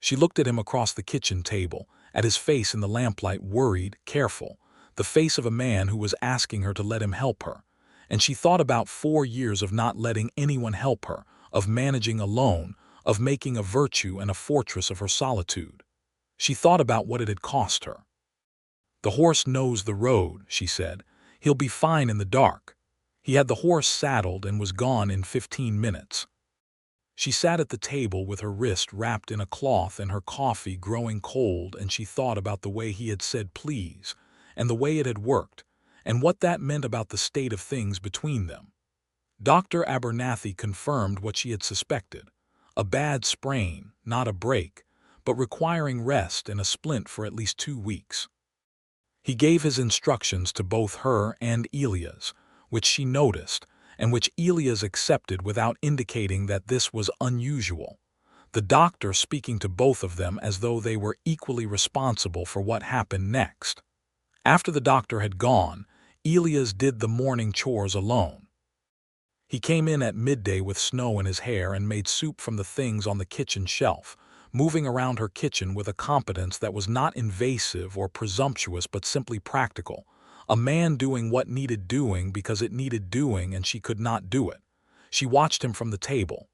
Speaker 1: She looked at him across the kitchen table, at his face in the lamplight, worried, careful, the face of a man who was asking her to let him help her. And she thought about 4 years of not letting anyone help her, of managing alone, of making a virtue and a fortress of her solitude. She thought about what it had cost her. "The horse knows the road," she said, He'll be fine in the dark." He had the horse saddled and was gone in 15 minutes. She sat at the table with her wrist wrapped in a cloth and her coffee growing cold, and she thought about the way he had said please, and the way it had worked, and what that meant about the state of things between them. Dr. Abernathy confirmed what she had suspected: a bad sprain, not a break, but requiring rest and a splint for at least 2 weeks. He gave his instructions to both her and Elias, which she noticed, and which Elias accepted without indicating that this was unusual, the doctor speaking to both of them as though they were equally responsible for what happened next. After the doctor had gone, Elias did the morning chores alone. He came in at midday with snow in his hair and made soup from the things on the kitchen shelf, moving around her kitchen with a competence that was not invasive or presumptuous but simply practical. A man doing what needed doing because it needed doing and she could not do it. She watched him from the table.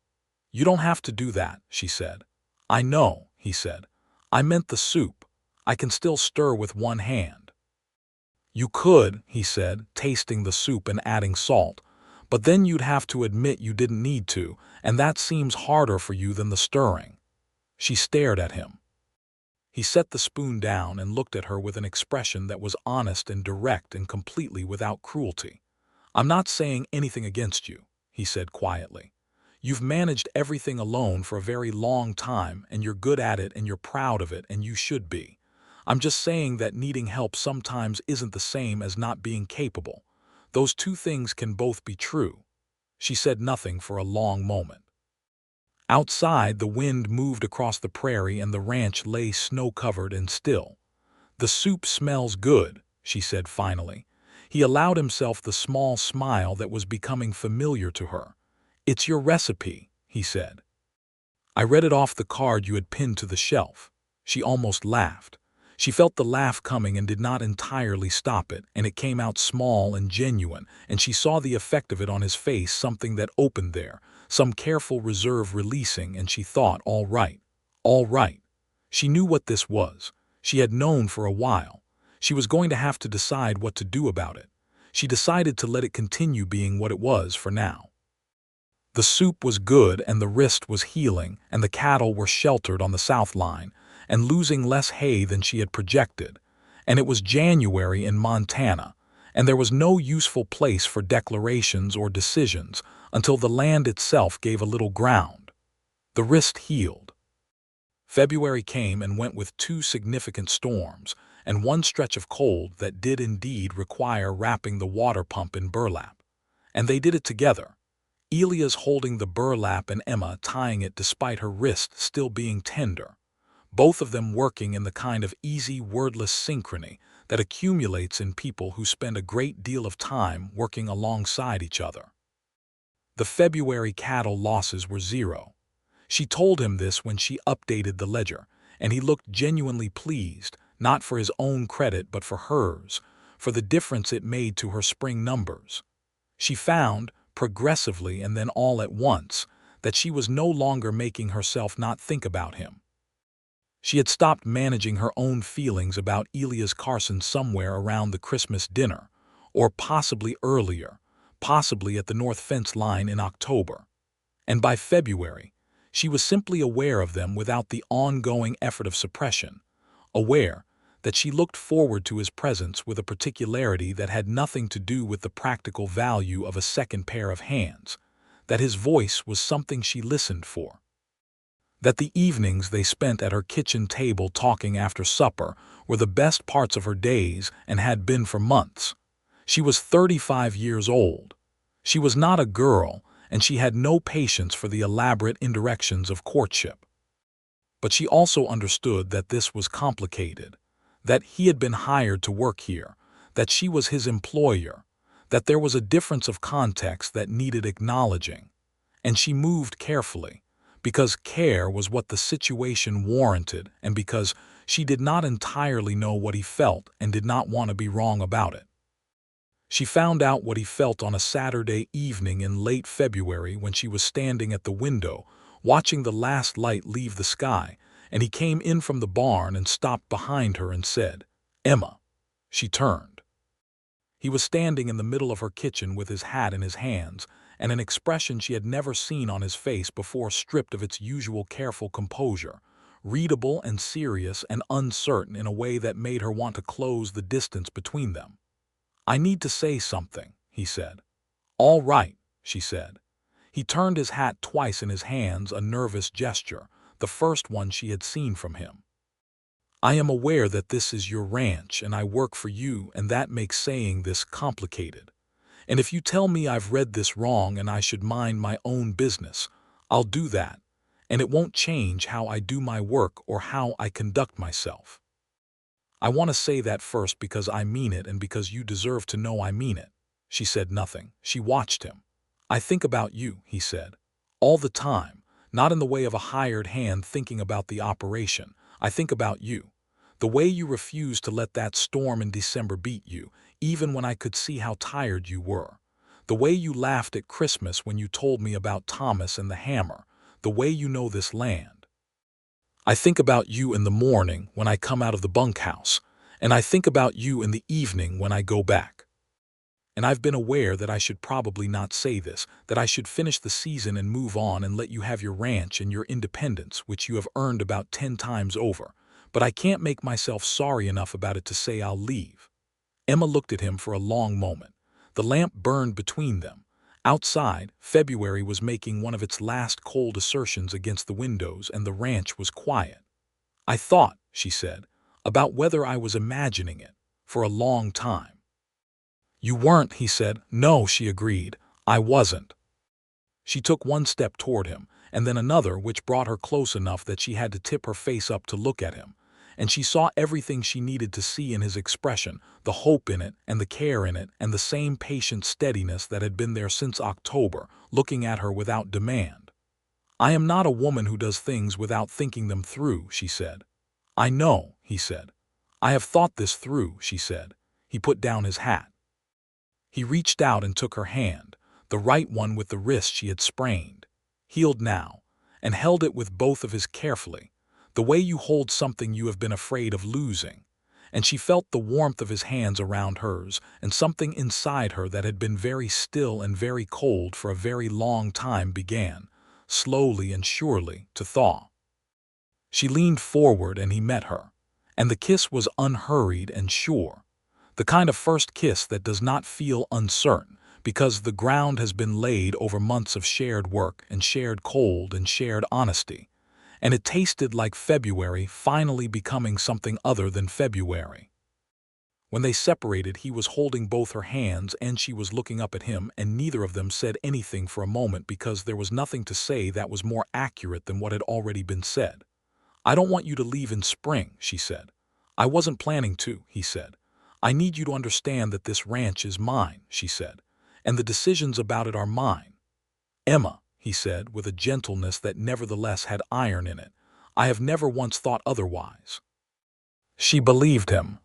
Speaker 1: "You don't have to do that," she said. "I know," he said. "I meant the soup. I can still stir with one hand." "You could," he said, tasting the soup and adding salt, "but then you'd have to admit you didn't need to, and that seems harder for you than the stirring." She stared at him. He set the spoon down and looked at her with an expression that was honest and direct and completely without cruelty. "I'm not saying anything against you," he said quietly. "You've managed everything alone for a very long time, and you're good at it and you're proud of it, and you should be. I'm just saying that needing help sometimes isn't the same as not being capable. Those two things can both be true." She said nothing for a long moment. Outside, the wind moved across the prairie and the ranch lay snow-covered and still. "The soup smells good," she said finally. He allowed himself the small smile that was becoming familiar to her. "It's your recipe," he said. "I read it off the card you had pinned to the shelf." She almost laughed. She felt the laugh coming and did not entirely stop it, and it came out small and genuine, and she saw the effect of it on his face, something that opened there, some careful reserve releasing, and she thought, all right, all right. She knew what this was. She had known for a while. She was going to have to decide what to do about it. She decided to let it continue being what it was for now. The soup was good and the wrist was healing and the cattle were sheltered on the south line and losing less hay than she had projected, and it was January in Montana, and there was no useful place for declarations or decisions until the land itself gave a little ground. The wrist healed. February came and went with 2 significant storms and one stretch of cold that did indeed require wrapping the water pump in burlap. And they did it together, Elias holding the burlap and Emma tying it despite her wrist still being tender, both of them working in the kind of easy, wordless synchrony that accumulates in people who spend a great deal of time working alongside each other. The February cattle losses were 0. She told him this when she updated the ledger, and he looked genuinely pleased, not for his own credit but for hers, for the difference it made to her spring numbers. She found, progressively and then all at once, that she was no longer making herself not think about him. She had stopped managing her own feelings about Elias Carson somewhere around the Christmas dinner, or possibly earlier, possibly at the North Fence line in October. And by February, she was simply aware of them without the ongoing effort of suppression, aware that she looked forward to his presence with a particularity that had nothing to do with the practical value of a second pair of hands, that his voice was something she listened for, that the evenings they spent at her kitchen table talking after supper were the best parts of her days and had been for months. She was 35 years old. She was not a girl, and she had no patience for the elaborate indirections of courtship. But she also understood that this was complicated, that he had been hired to work here, that she was his employer, that there was a difference of context that needed acknowledging. And she moved carefully, because care was what the situation warranted and because she did not entirely know what he felt and did not want to be wrong about it. She found out what he felt on a Saturday evening in late February when she was standing at the window, watching the last light leave the sky, and he came in from the barn and stopped behind her and said, "Emma." She turned. He was standing in the middle of her kitchen with his hat in his hands, and an expression she had never seen on his face before stripped of its usual careful composure, readable and serious and uncertain in a way that made her want to close the distance between them. "I need to say something," he said. "All right," she said. He turned his hat twice in his hands, a nervous gesture, the first one she had seen from him. "I am aware that this is your ranch and I work for you, and that makes saying this complicated. And if you tell me I've read this wrong and I should mind my own business, I'll do that, and it won't change how I do my work or how I conduct myself. I want to say that first because I mean it and because you deserve to know I mean it." She said nothing. She watched him. "I think about you," he said. "All the time, not in the way of a hired hand thinking about the operation. I think about you. The way you refused to let that storm in December beat you, even when I could see how tired you were. The way you laughed at Christmas when you told me about Thomas and the hammer. The way you know this land. I think about you in the morning when I come out of the bunkhouse, and I think about you in the evening when I go back. And I've been aware that I should probably not say this, that I should finish the season and move on and let you have your ranch and your independence, which you have earned about 10 times over. But I can't make myself sorry enough about it to say I'll leave." Emma looked at him for a long moment. The lamp burned between them. Outside, February was making one of its last cold assertions against the windows, and the ranch was quiet. "I thought," she said, "about whether I was imagining it, for a long time." "You weren't," he said. "No," she agreed, "I wasn't." She took one step toward him, and then another, which brought her close enough that she had to tip her face up to look at him. And she saw everything she needed to see in his expression, the hope in it and the care in it and the same patient steadiness that had been there since October, looking at her without demand. "I am not a woman who does things without thinking them through," she said. "I know," he said. "I have thought this through," she said. He put down his hat. He reached out and took her hand, the right one with the wrist she had sprained, healed now, and held it with both of his carefully, the way you hold something you have been afraid of losing. And she felt the warmth of his hands around hers, and something inside her that had been very still and very cold for a very long time began, slowly and surely, to thaw. She leaned forward and he met her, and the kiss was unhurried and sure, the kind of first kiss that does not feel uncertain, because the ground has been laid over months of shared work and shared cold and shared honesty. And it tasted like February finally becoming something other than February. When they separated, he was holding both her hands and she was looking up at him, and neither of them said anything for a moment because there was nothing to say that was more accurate than what had already been said. "I don't want you to leave in spring," she said. "I wasn't planning to," he said. "I need you to understand that this ranch is mine," she said, "and the decisions about it are mine." "Emma," he said, with a gentleness that nevertheless had iron in it, "I have never once thought otherwise." She believed him.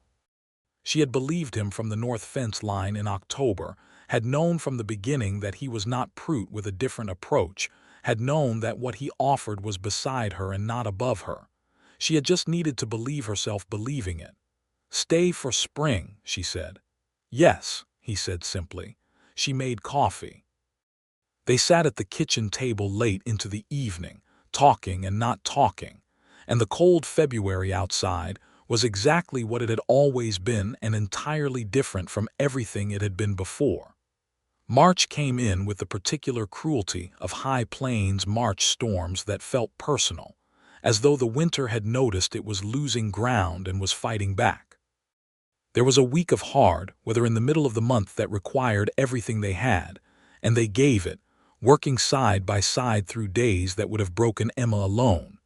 Speaker 1: She had believed him from the north fence line in October, had known from the beginning that he was not Prout with a different approach, had known that what he offered was beside her and not above her. She had just needed to believe herself believing it. "Stay for spring," she said. "Yes," he said simply. She made coffee. They sat at the kitchen table late into the evening, talking and not talking, and the cold February outside was exactly what it had always been and entirely different from everything it had been before. March came in with the particular cruelty of high plains March storms that felt personal, as though the winter had noticed it was losing ground and was fighting back. There was a week of hard weather in the middle of the month that required everything they had, and they gave it, working side by side through days that would have broken Emma alone.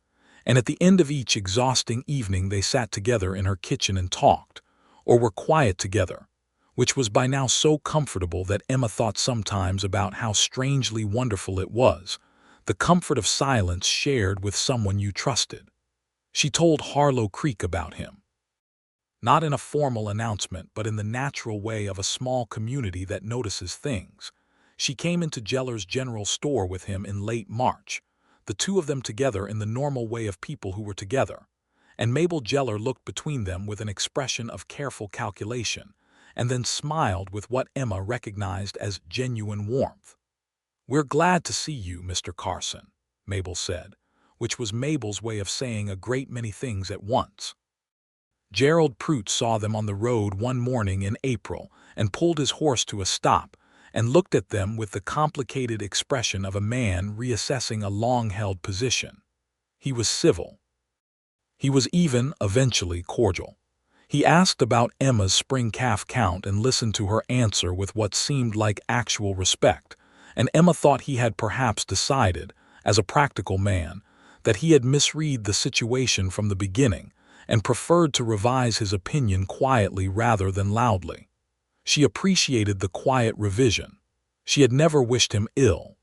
Speaker 1: And at the end of each exhausting evening they sat together in her kitchen and talked, or were quiet together, which was by now so comfortable that Emma thought sometimes about how strangely wonderful it was, the comfort of silence shared with someone you trusted. She told Harlow Creek about him. Not in a formal announcement, but in the natural way of a small community that notices things. She came into Jeller's general store with him in late March, the two of them together in the normal way of people who were together, and Mabel Jeller looked between them with an expression of careful calculation, and then smiled with what Emma recognized as genuine warmth. "We're glad to see you, Mr. Carson," Mabel said, which was Mabel's way of saying a great many things at once. Gerald Prout saw them on the road one morning in April and pulled his horse to a stop and looked at them with the complicated expression of a man reassessing a long-held position. He was civil. He was even, eventually, cordial. He asked about Emma's spring calf count and listened to her answer with what seemed like actual respect, and Emma thought he had perhaps decided, as a practical man, that he had misread the situation from the beginning and preferred to revise his opinion quietly rather than loudly. She appreciated the quiet revision. She had never wished him ill.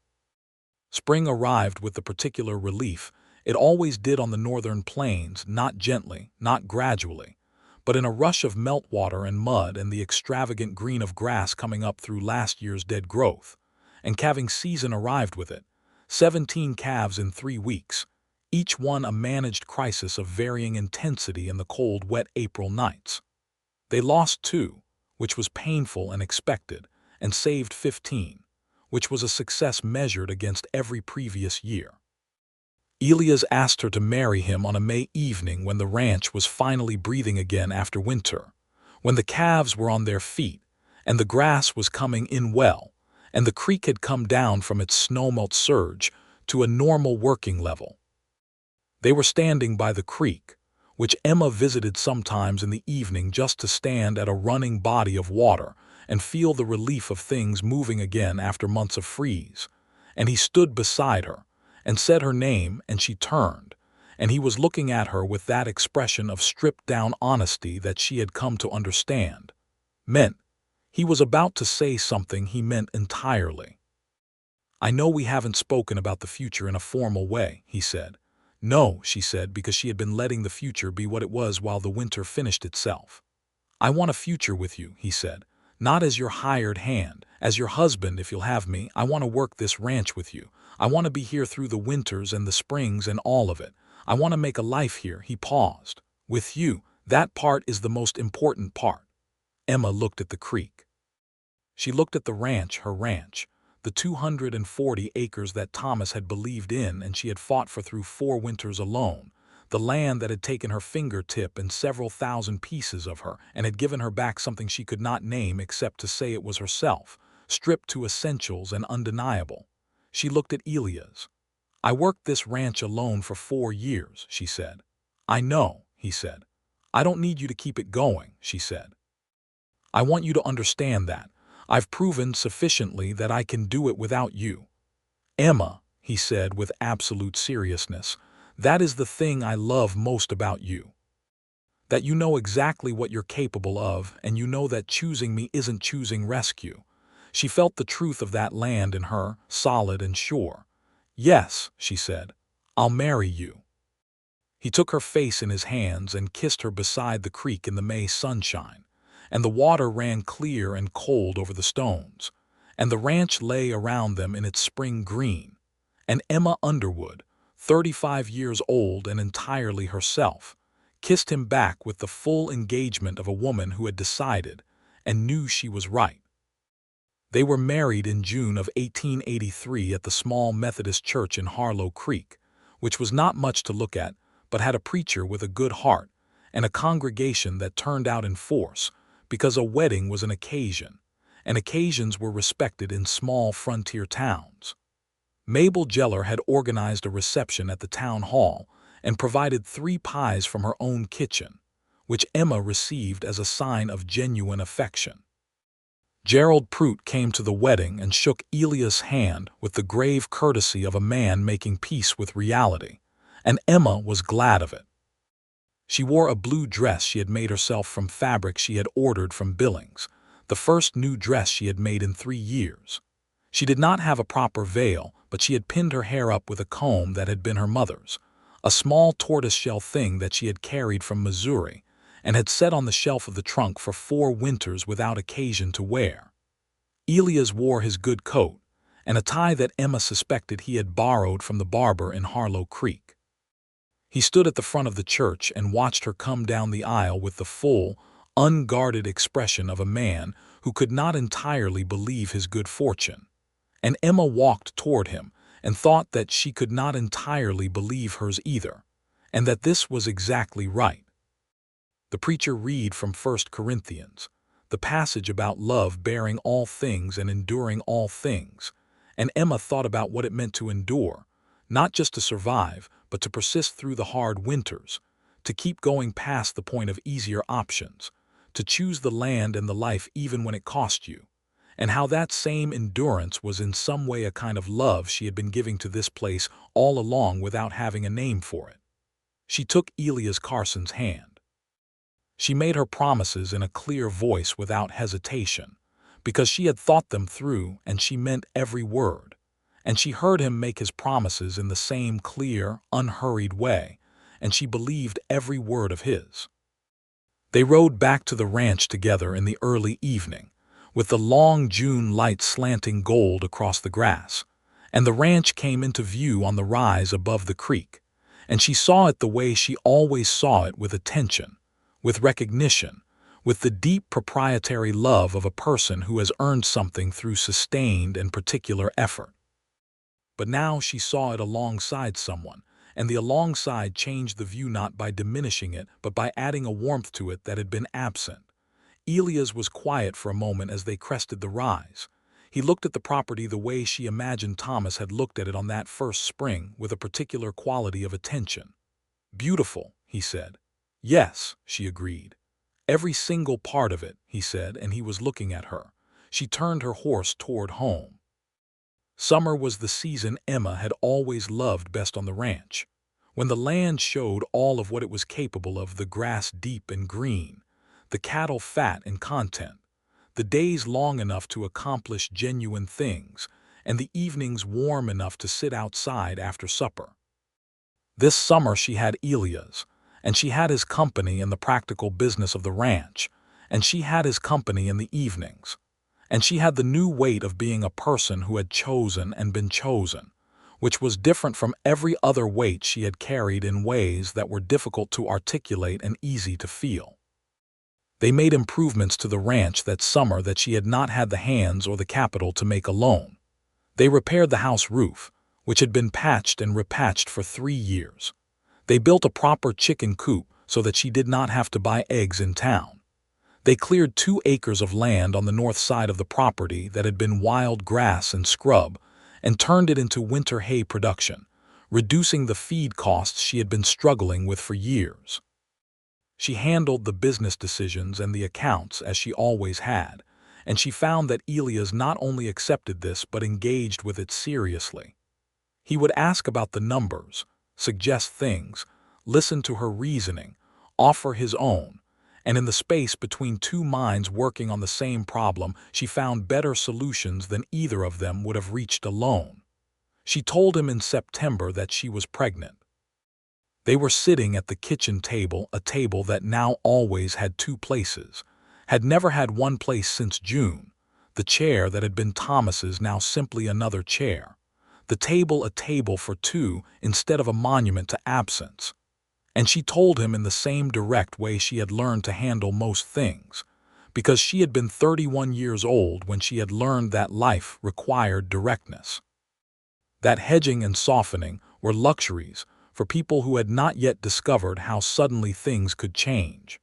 Speaker 1: Spring arrived with the particular relief it always did on the northern plains, not gently, not gradually, but in a rush of meltwater and mud and the extravagant green of grass coming up through last year's dead growth. And calving season arrived with it. 17 calves in 3 weeks, each one a managed crisis of varying intensity in the cold, wet April nights. They lost 2, which was painful and expected, and saved 15, which was a success measured against every previous year. Elias asked her to marry him on a May evening when the ranch was finally breathing again after winter, when the calves were on their feet, and the grass was coming in well, and the creek had come down from its snowmelt surge to a normal working level. They were standing by the creek, which Emma visited sometimes in the evening just to stand at a running body of water and feel the relief of things moving again after months of freeze, and he stood beside her and said her name, and she turned, and he was looking at her with that expression of stripped-down honesty that she had come to understand. He was about to say something he meant entirely. "I know we haven't spoken about the future in a formal way," he said. "No," she said, because she had been letting the future be what it was while the winter finished itself. "I want a future with you," he said. "Not as your hired hand, as your husband if you'll have me. I want to work this ranch with you. I want to be here through the winters and the springs and all of it. I want to make a life here." He paused. "With you, that part is the most important part." Emma looked at the creek. She looked at the ranch, her ranch, the 240 acres that Thomas had believed in and she had fought for through 4 winters alone, the land that had taken her fingertip and several thousand pieces of her and had given her back something she could not name except to say it was herself, stripped to essentials and undeniable. She looked at Elias. "I worked this ranch alone for 4 years, she said. "I know," he said. "I don't need you to keep it going," she said. "I want you to understand that. I've proven sufficiently that I can do it without you." "Emma," he said with absolute seriousness, "that is the thing I love most about you. That you know exactly what you're capable of, and you know that choosing me isn't choosing rescue." She felt the truth of that land in her, solid and sure. "Yes," she said, "I'll marry you." He took her face in his hands and kissed her beside the creek in the May sunshine, and the water ran clear and cold over the stones, and the ranch lay around them in its spring green, and Emma Underwood, 35 years old and entirely herself, kissed him back with the full engagement of a woman who had decided and knew she was right. They were married in June of 1883 at the small Methodist church in Harlow Creek, which was not much to look at, but had a preacher with a good heart and a congregation that turned out in force, because a wedding was an occasion, and occasions were respected in small frontier towns. Mabel Geller had organized a reception at the town hall and provided 3 pies from her own kitchen, which Emma received as a sign of genuine affection. Gerald Prout came to the wedding and shook Elias' hand with the grave courtesy of a man making peace with reality, and Emma was glad of it. She wore a blue dress she had made herself from fabric she had ordered from Billings, the first new dress she had made in 3 years. She did not have a proper veil, but she had pinned her hair up with a comb that had been her mother's, a small tortoiseshell thing that she had carried from Missouri and had set on the shelf of the trunk for 4 winters without occasion to wear. Elias wore his good coat, and a tie that Emma suspected he had borrowed from the barber in Harlow Creek. He stood at the front of the church and watched her come down the aisle with the full, unguarded expression of a man who could not entirely believe his good fortune. And Emma walked toward him and thought that she could not entirely believe hers either, and that this was exactly right. The preacher read from 1 Corinthians, the passage about love bearing all things and enduring all things, and Emma thought about what it meant to endure, not just to survive, but to persist through the hard winters, to keep going past the point of easier options, to choose the land and the life even when it cost you, and how that same endurance was in some way a kind of love she had been giving to this place all along without having a name for it. She took Elias Carson's hand. She made her promises in a clear voice without hesitation, because she had thought them through and she meant every word, and she heard him make his promises in the same clear, unhurried way, and she believed every word of his. They rode back to the ranch together in the early evening, with the long June light slanting gold across the grass, and the ranch came into view on the rise above the creek, and she saw it the way she always saw it, with attention, with recognition, with the deep proprietary love of a person who has earned something through sustained and particular effort. But now she saw it alongside someone, and the alongside changed the view not by diminishing it, but by adding a warmth to it that had been absent. Elias was quiet for a moment as they crested the rise. He looked at the property the way she imagined Thomas had looked at it on that first spring, with a particular quality of attention. "Beautiful," he said. "Yes," she agreed. "Every single part of it," he said, and he was looking at her. She turned her horse toward home. Summer was the season Emma had always loved best on the ranch, when the land showed all of what it was capable of, the grass deep and green, the cattle fat and content, the days long enough to accomplish genuine things, and the evenings warm enough to sit outside after supper. This summer she had Elias, and she had his company in the practical business of the ranch, and she had his company in the evenings, and she had the new weight of being a person who had chosen and been chosen, which was different from every other weight she had carried in ways that were difficult to articulate and easy to feel. They made improvements to the ranch that summer that she had not had the hands or the capital to make alone. They repaired the house roof, which had been patched and repatched for 3 years. They built a proper chicken coop so that she did not have to buy eggs in town. They cleared 2 acres of land on the north side of the property that had been wild grass and scrub, and turned it into winter hay production, reducing the feed costs she had been struggling with for years. She handled the business decisions and the accounts as she always had, and she found that Elias not only accepted this but engaged with it seriously. He would ask about the numbers, suggest things, listen to her reasoning, offer his own, and in the space between 2 minds working on the same problem, she found better solutions than either of them would have reached alone. She told him in September that she was pregnant. They were sitting at the kitchen table, a table that now always had 2 places, had never had one place since June, the chair that had been Thomas's now simply another chair, the table a table for 2 instead of a monument to absence. And she told him in the same direct way she had learned to handle most things, because she had been 31 years old when she had learned that life required directness. That hedging and softening were luxuries for people who had not yet discovered how suddenly things could change.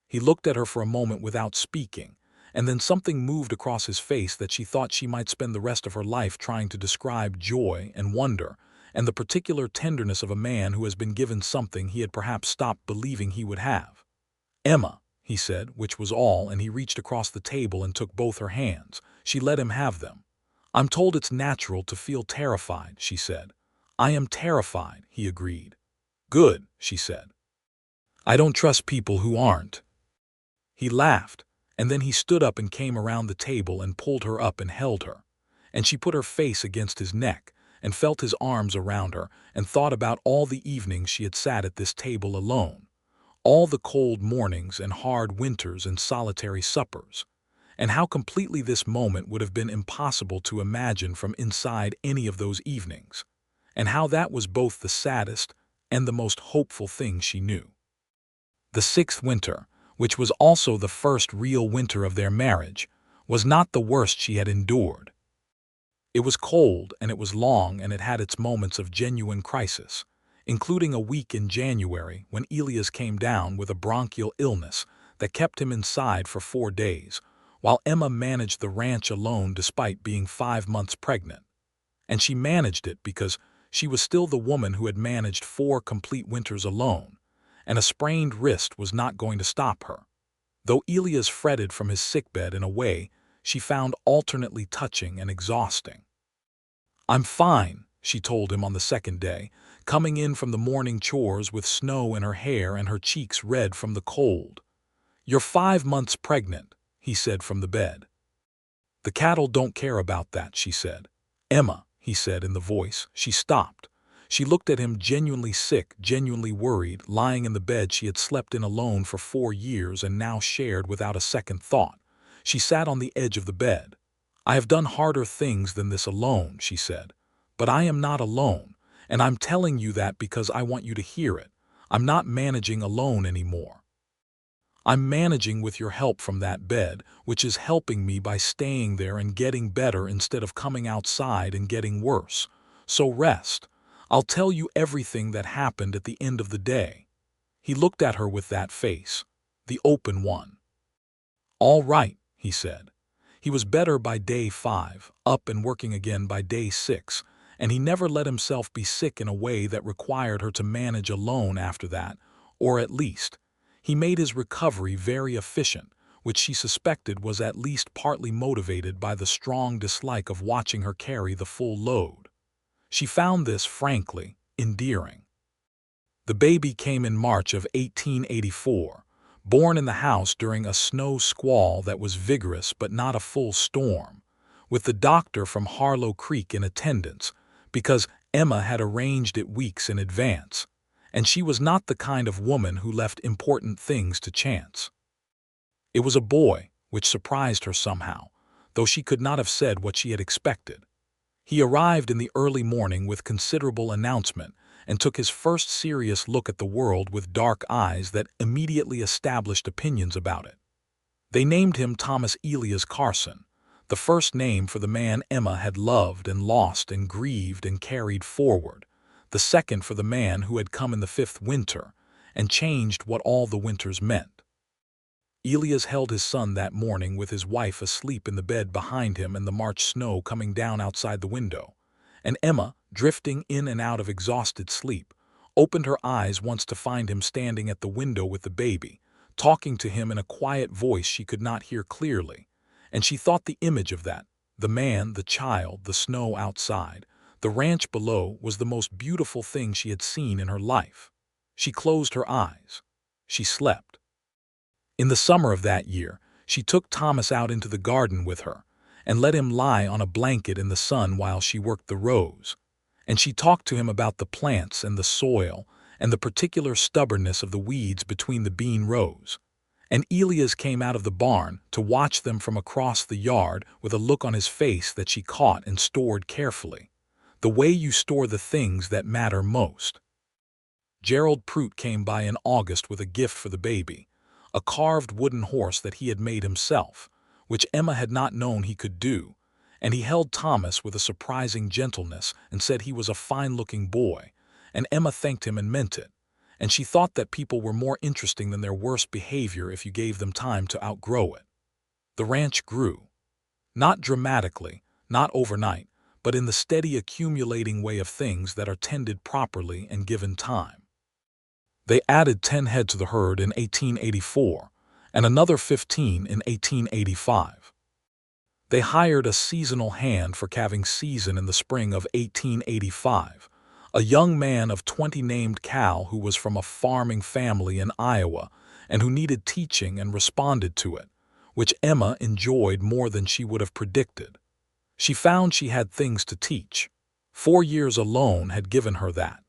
Speaker 1: He looked at her for a moment without speaking, and then something moved across his face that she thought she might spend the rest of her life trying to describe: joy and wonder, and the particular tenderness of a man who has been given something he had perhaps stopped believing he would have. "Emma," he said, which was all, and he reached across the table and took both her hands. She let him have them. "I'm told it's natural to feel terrified," she said. "I am terrified," he agreed. "Good," she said. "I don't trust people who aren't." He laughed, and then he stood up and came around the table and pulled her up and held her, and she put her face against his neck and felt his arms around her and thought about all the evenings she had sat at this table alone, all the cold mornings and hard winters and solitary suppers, and how completely this moment would have been impossible to imagine from inside any of those evenings, and how that was both the saddest and the most hopeful thing she knew. The 6th winter, which was also the first real winter of their marriage, was not the worst she had endured. It was cold and it was long and it had its moments of genuine crisis, including a week in January when Elias came down with a bronchial illness that kept him inside for 4 days, while Emma managed the ranch alone despite being 5 months pregnant. And she managed it because she was still the woman who had managed 4 complete winters alone, and a sprained wrist was not going to stop her. Though Elias fretted from his sickbed in a way she found alternately touching and exhausting. "I'm fine," she told him on the second day, coming in from the morning chores with snow in her hair and her cheeks red from the cold. "You're 5 months pregnant," he said from the bed. "The cattle don't care about that," she said. "Emma," he said in the voice. She stopped. She looked at him genuinely sick, genuinely worried, lying in the bed she had slept in alone for 4 years and now shared without a second thought. She sat on the edge of the bed. "I have done harder things than this alone," she said. "But I am not alone, and I'm telling you that because I want you to hear it. I'm not managing alone anymore. I'm managing with your help from that bed, which is helping me by staying there and getting better instead of coming outside and getting worse. So rest. I'll tell you everything that happened at the end of the day." He looked at her with that face, the open one. "All right," he said. He was better by day 5, up and working again by day 6, and he never let himself be sick in a way that required her to manage alone after that, or at least, he made his recovery very efficient, which she suspected was at least partly motivated by the strong dislike of watching her carry the full load. She found this, frankly, endearing. The baby came in March of 1884, born in the house during a snow squall that was vigorous but not a full storm, with the doctor from Harlow Creek in attendance, because Emma had arranged it weeks in advance, and she was not the kind of woman who left important things to chance. It was a boy, which surprised her somehow, though she could not have said what she had expected. He arrived in the early morning with considerable announcement and took his first serious look at the world with dark eyes that immediately established opinions about it. They named him Thomas Elias Carson, the first name for the man Emma had loved and lost and grieved and carried forward, the second for the man who had come in the 5th winter and changed what all the winters meant. Elias held his son that morning with his wife asleep in the bed behind him and the March snow coming down outside the window, and Emma, drifting in and out of exhausted sleep, opened her eyes once to find him standing at the window with the baby, talking to him in a quiet voice she could not hear clearly, and she thought the image of that, the man, the child, the snow outside, the ranch below, was the most beautiful thing she had seen in her life. She closed her eyes. She slept. In the summer of that year, she took Thomas out into the garden with her and let him lie on a blanket in the sun while she worked the rows, and she talked to him about the plants and the soil and the particular stubbornness of the weeds between the bean rows. And Elias came out of the barn to watch them from across the yard with a look on his face that she caught and stored carefully, the way you store the things that matter most. Gerald Prout came by in August with a gift for the baby, a carved wooden horse that he had made himself, which Emma had not known he could do, and he held Thomas with a surprising gentleness and said he was a fine-looking boy, and Emma thanked him and meant it, and she thought that people were more interesting than their worst behavior if you gave them time to outgrow it. The ranch grew. Not dramatically, not overnight, but in the steady accumulating way of things that are tended properly and given time. They added 10 head to the herd in 1884, and another 15 in 1885. They hired a seasonal hand for calving season in the spring of 1885, a young man of 20 named Cal who was from a farming family in Iowa and who needed teaching and responded to it, which Emma enjoyed more than she would have predicted. She found she had things to teach. 4 years alone had given her that.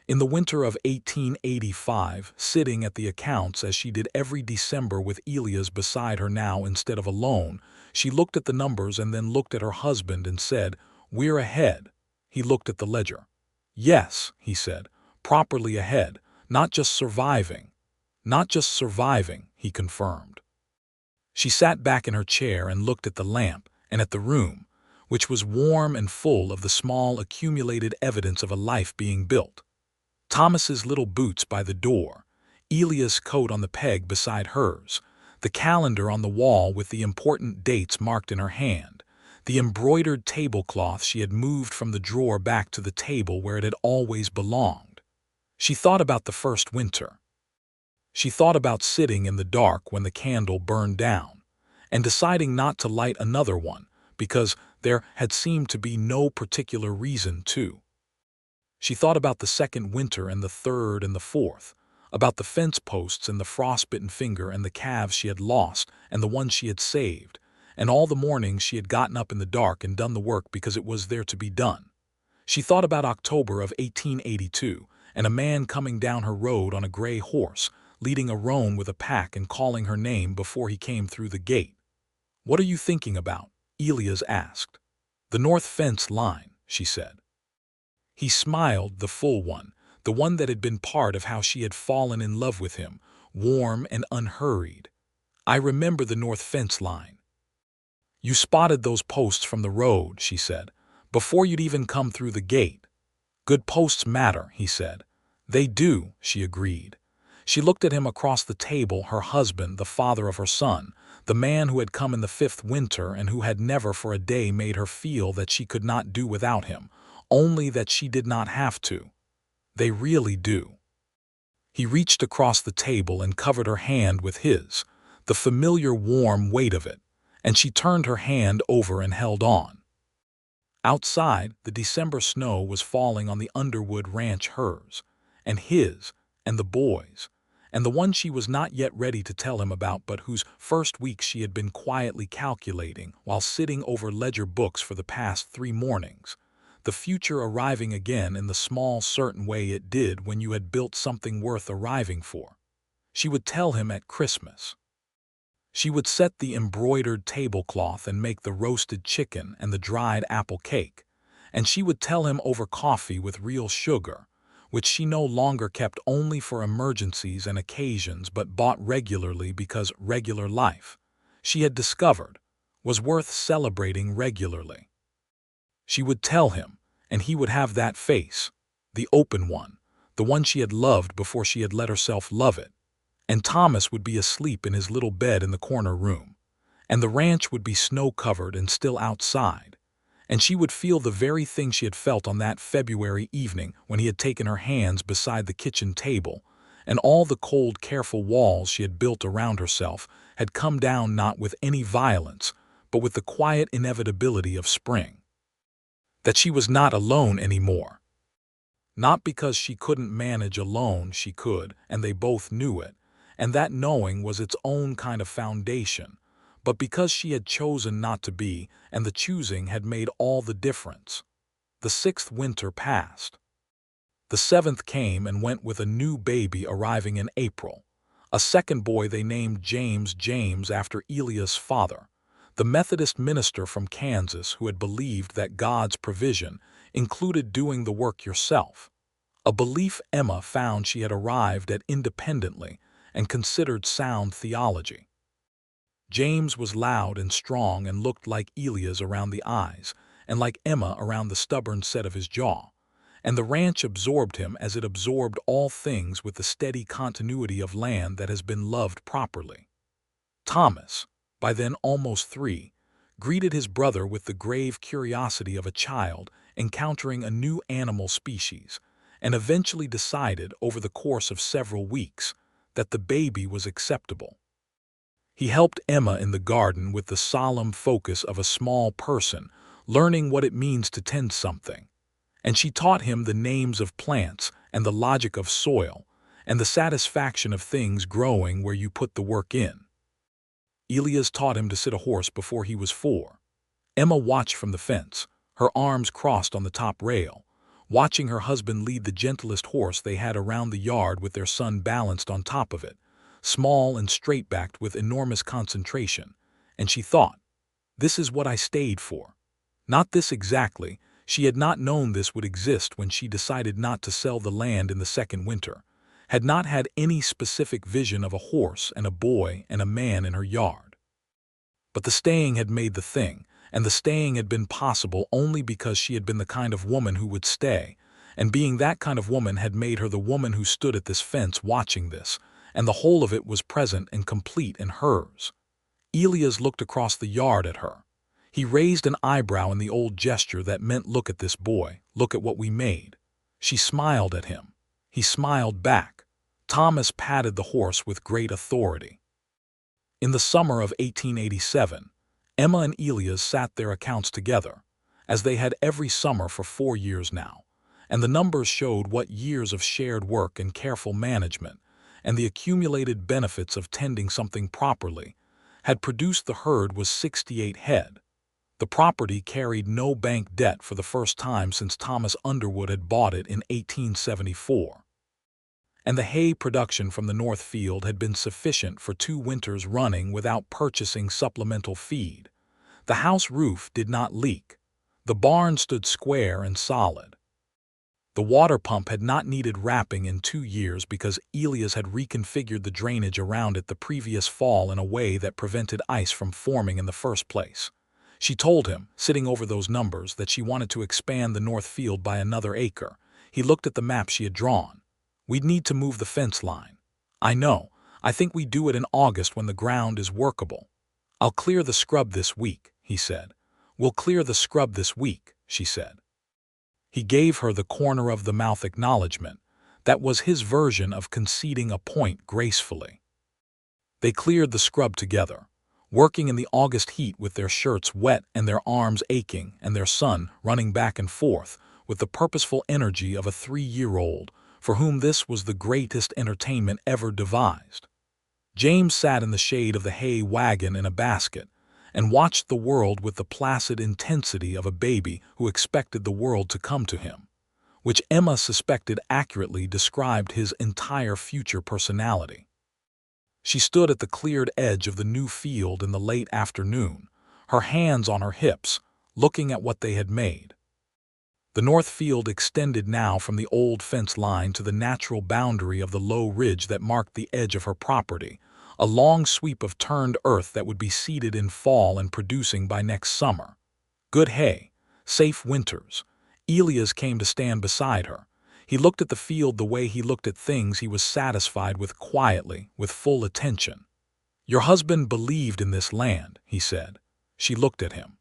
Speaker 1: In the winter of 1885, sitting at the accounts as she did every December with Elias beside her now instead of alone, she looked at the numbers and then looked at her husband and said, "We're ahead." He looked at the ledger. "Yes," he said, "properly ahead, not just surviving." Not just surviving, he confirmed. She sat back in her chair and looked at the lamp and at the room, which was warm and full of the small accumulated evidence of a life being built. Thomas's little boots by the door, Elias' coat on the peg beside hers, the calendar on the wall with the important dates marked in her hand, the embroidered tablecloth she had moved from the drawer back to the table where it had always belonged. She thought about the first winter. She thought about sitting in the dark when the candle burned down, and deciding not to light another one because there had seemed to be no particular reason to. She thought about the second winter and the third and the fourth, about the fence posts and the frostbitten finger and the calves she had lost and the ones she had saved, and all the mornings she had gotten up in the dark and done the work because it was there to be done. She thought about October of 1882 and a man coming down her road on a gray horse, leading a roan with a pack and calling her name before he came through the gate. "What are you thinking about?" Elias asked. "The north fence line," she said. He smiled, the full one, the one that had been part of how she had fallen in love with him, warm and unhurried. "I remember the north fence line." "You spotted those posts from the road," she said, "before you'd even come through the gate." "Good posts matter," he said. "They do," she agreed. She looked at him across the table, her husband, the father of her son, the man who had come in the fifth winter and who had never for a day made her feel that she could not do without him, only that she did not have to. They really do. He reached across the table and covered her hand with his, the familiar warm weight of it, and she turned her hand over and held on. Outside, the December snow was falling on the Underwood ranch, hers, and his, and the boys', and the one she was not yet ready to tell him about but whose first week she had been quietly calculating while sitting over ledger books for the past 3 mornings, the future arriving again in the small certain way it did when you had built something worth arriving for. She would tell him at Christmas. She would set the embroidered tablecloth and make the roasted chicken and the dried apple cake, and she would tell him over coffee with real sugar, which she no longer kept only for emergencies and occasions but bought regularly because regular life, she had discovered, was worth celebrating regularly. She would tell him, and he would have that face, the open one, the one she had loved before she had let herself love it, and Thomas would be asleep in his little bed in the corner room, and the ranch would be snow-covered and still outside, and she would feel the very thing she had felt on that February evening when he had taken her hands beside the kitchen table, and all the cold, careful walls she had built around herself had come down not with any violence, but with the quiet inevitability of spring. That she was not alone anymore. Not because she couldn't manage alone, she could, and they both knew it, and that knowing was its own kind of foundation, but because she had chosen not to be, and the choosing had made all the difference. The 6th winter passed. The 7th came and went with a new baby arriving in April, a second boy they named James after Elias' father, the Methodist minister from Kansas who had believed that God's provision included doing the work yourself, a belief Emma found she had arrived at independently and considered sound theology. James was loud and strong and looked like Elias around the eyes and like Emma around the stubborn set of his jaw, and the ranch absorbed him as it absorbed all things with the steady continuity of land that has been loved properly. Thomas, by then almost 3, greeted his brother with the grave curiosity of a child encountering a new animal species, and eventually decided over the course of several weeks that the baby was acceptable. He helped Emma in the garden with the solemn focus of a small person learning what it means to tend something, and she taught him the names of plants and the logic of soil and the satisfaction of things growing where you put the work in. Elias taught him to sit a horse before he was 4. Emma watched from the fence, her arms crossed on the top rail, watching her husband lead the gentlest horse they had around the yard with their son balanced on top of it, small and straight-backed with enormous concentration, and she thought, "This is what I stayed for." Not this exactly. She had not known this would exist when she decided not to sell the land in the second winter, had not had any specific vision of a horse and a boy and a man in her yard. But the staying had made the thing, and the staying had been possible only because she had been the kind of woman who would stay, and being that kind of woman had made her the woman who stood at this fence watching this, and the whole of it was present and complete in hers. Elias looked across the yard at her. He raised an eyebrow in the old gesture that meant, "Look at this boy, look at what we made." She smiled at him. He smiled back. Thomas patted the horse with great authority. In the summer of 1887, Emma and Elias sat their accounts together, as they had every summer for 4 years now, and the numbers showed what years of shared work and careful management, and the accumulated benefits of tending something properly, had produced. The herd was 68 head. The property carried no bank debt for the first time since Thomas Underwood had bought it in 1874. And the hay production from the North Field had been sufficient for 2 winters running without purchasing supplemental feed. The house roof did not leak. The barn stood square and solid. The water pump had not needed wrapping in 2 years because Elias had reconfigured the drainage around it the previous fall in a way that prevented ice from forming in the first place. She told him, sitting over those numbers, that she wanted to expand the North Field by another acre. He looked at the map she had drawn. "We'd need to move the fence line." "I know. I think we do it in August when the ground is workable." "I'll clear the scrub this week," he said. "We'll clear the scrub this week," she said. He gave her the corner-of-the-mouth acknowledgement. That was his version of conceding a point gracefully. They cleared the scrub together, working in the August heat with their shirts wet and their arms aching and their son running back and forth with the purposeful energy of a 3-year-old for whom this was the greatest entertainment ever devised. James sat in the shade of the hay wagon in a basket and watched the world with the placid intensity of a baby who expected the world to come to him, which Emma suspected accurately described his entire future personality. She stood at the cleared edge of the new field in the late afternoon, her hands on her hips, looking at what they had made. The North Field extended now from the old fence line to the natural boundary of the low ridge that marked the edge of her property, a long sweep of turned earth that would be seeded in fall and producing by next summer. Good hay, safe winters. Elias came to stand beside her. He looked at the field the way he looked at things he was satisfied with quietly, with full attention. "Your husband believed in this land," he said. She looked at him.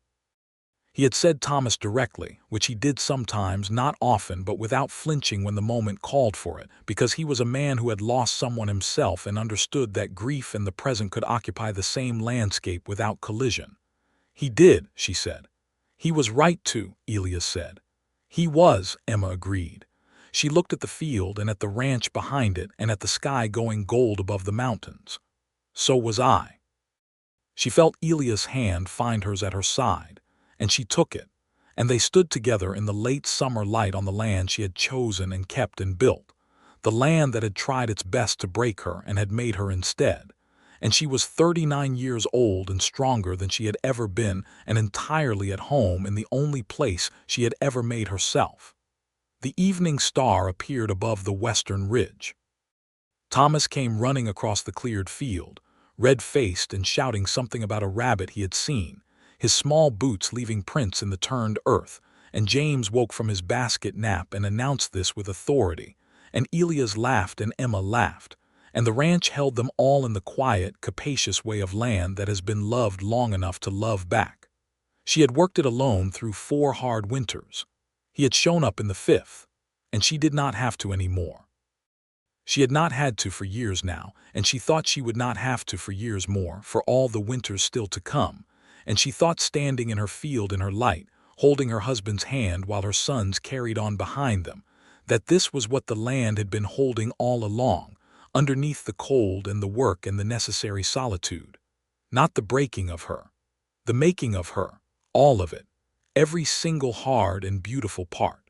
Speaker 1: He had said Thomas directly, which he did sometimes, not often, but without flinching when the moment called for it, because he was a man who had lost someone himself and understood that grief and the present could occupy the same landscape without collision. "He did," she said. "He was right to," Elias said. "He was," Emma agreed. She looked at the field and at the ranch behind it and at the sky going gold above the mountains. "So was I." She felt Elias' hand find hers at her side, and she took it, and they stood together in the late summer light on the land she had chosen and kept and built, the land that had tried its best to break her and had made her instead. And she was 39 years old and stronger than she had ever been and entirely at home in the only place she had ever made herself. The evening star appeared above the western ridge. Thomas came running across the cleared field, red-faced and shouting something about a rabbit he had seen, his small boots leaving prints in the turned earth, and James woke from his basket nap and announced this with authority, and Elias laughed and Emma laughed, and the ranch held them all in the quiet, capacious way of land that has been loved long enough to love back. She had worked it alone through 4 hard winters. He had shown up in the 5th, and she did not have to any more. She had not had to for years now, and she thought she would not have to for years more, for all the winters still to come, and she thought, standing in her field in her light, holding her husband's hand while her sons carried on behind them, that this was what the land had been holding all along, underneath the cold and the work and the necessary solitude. Not the breaking of her, the making of her, all of it, every single hard and beautiful part.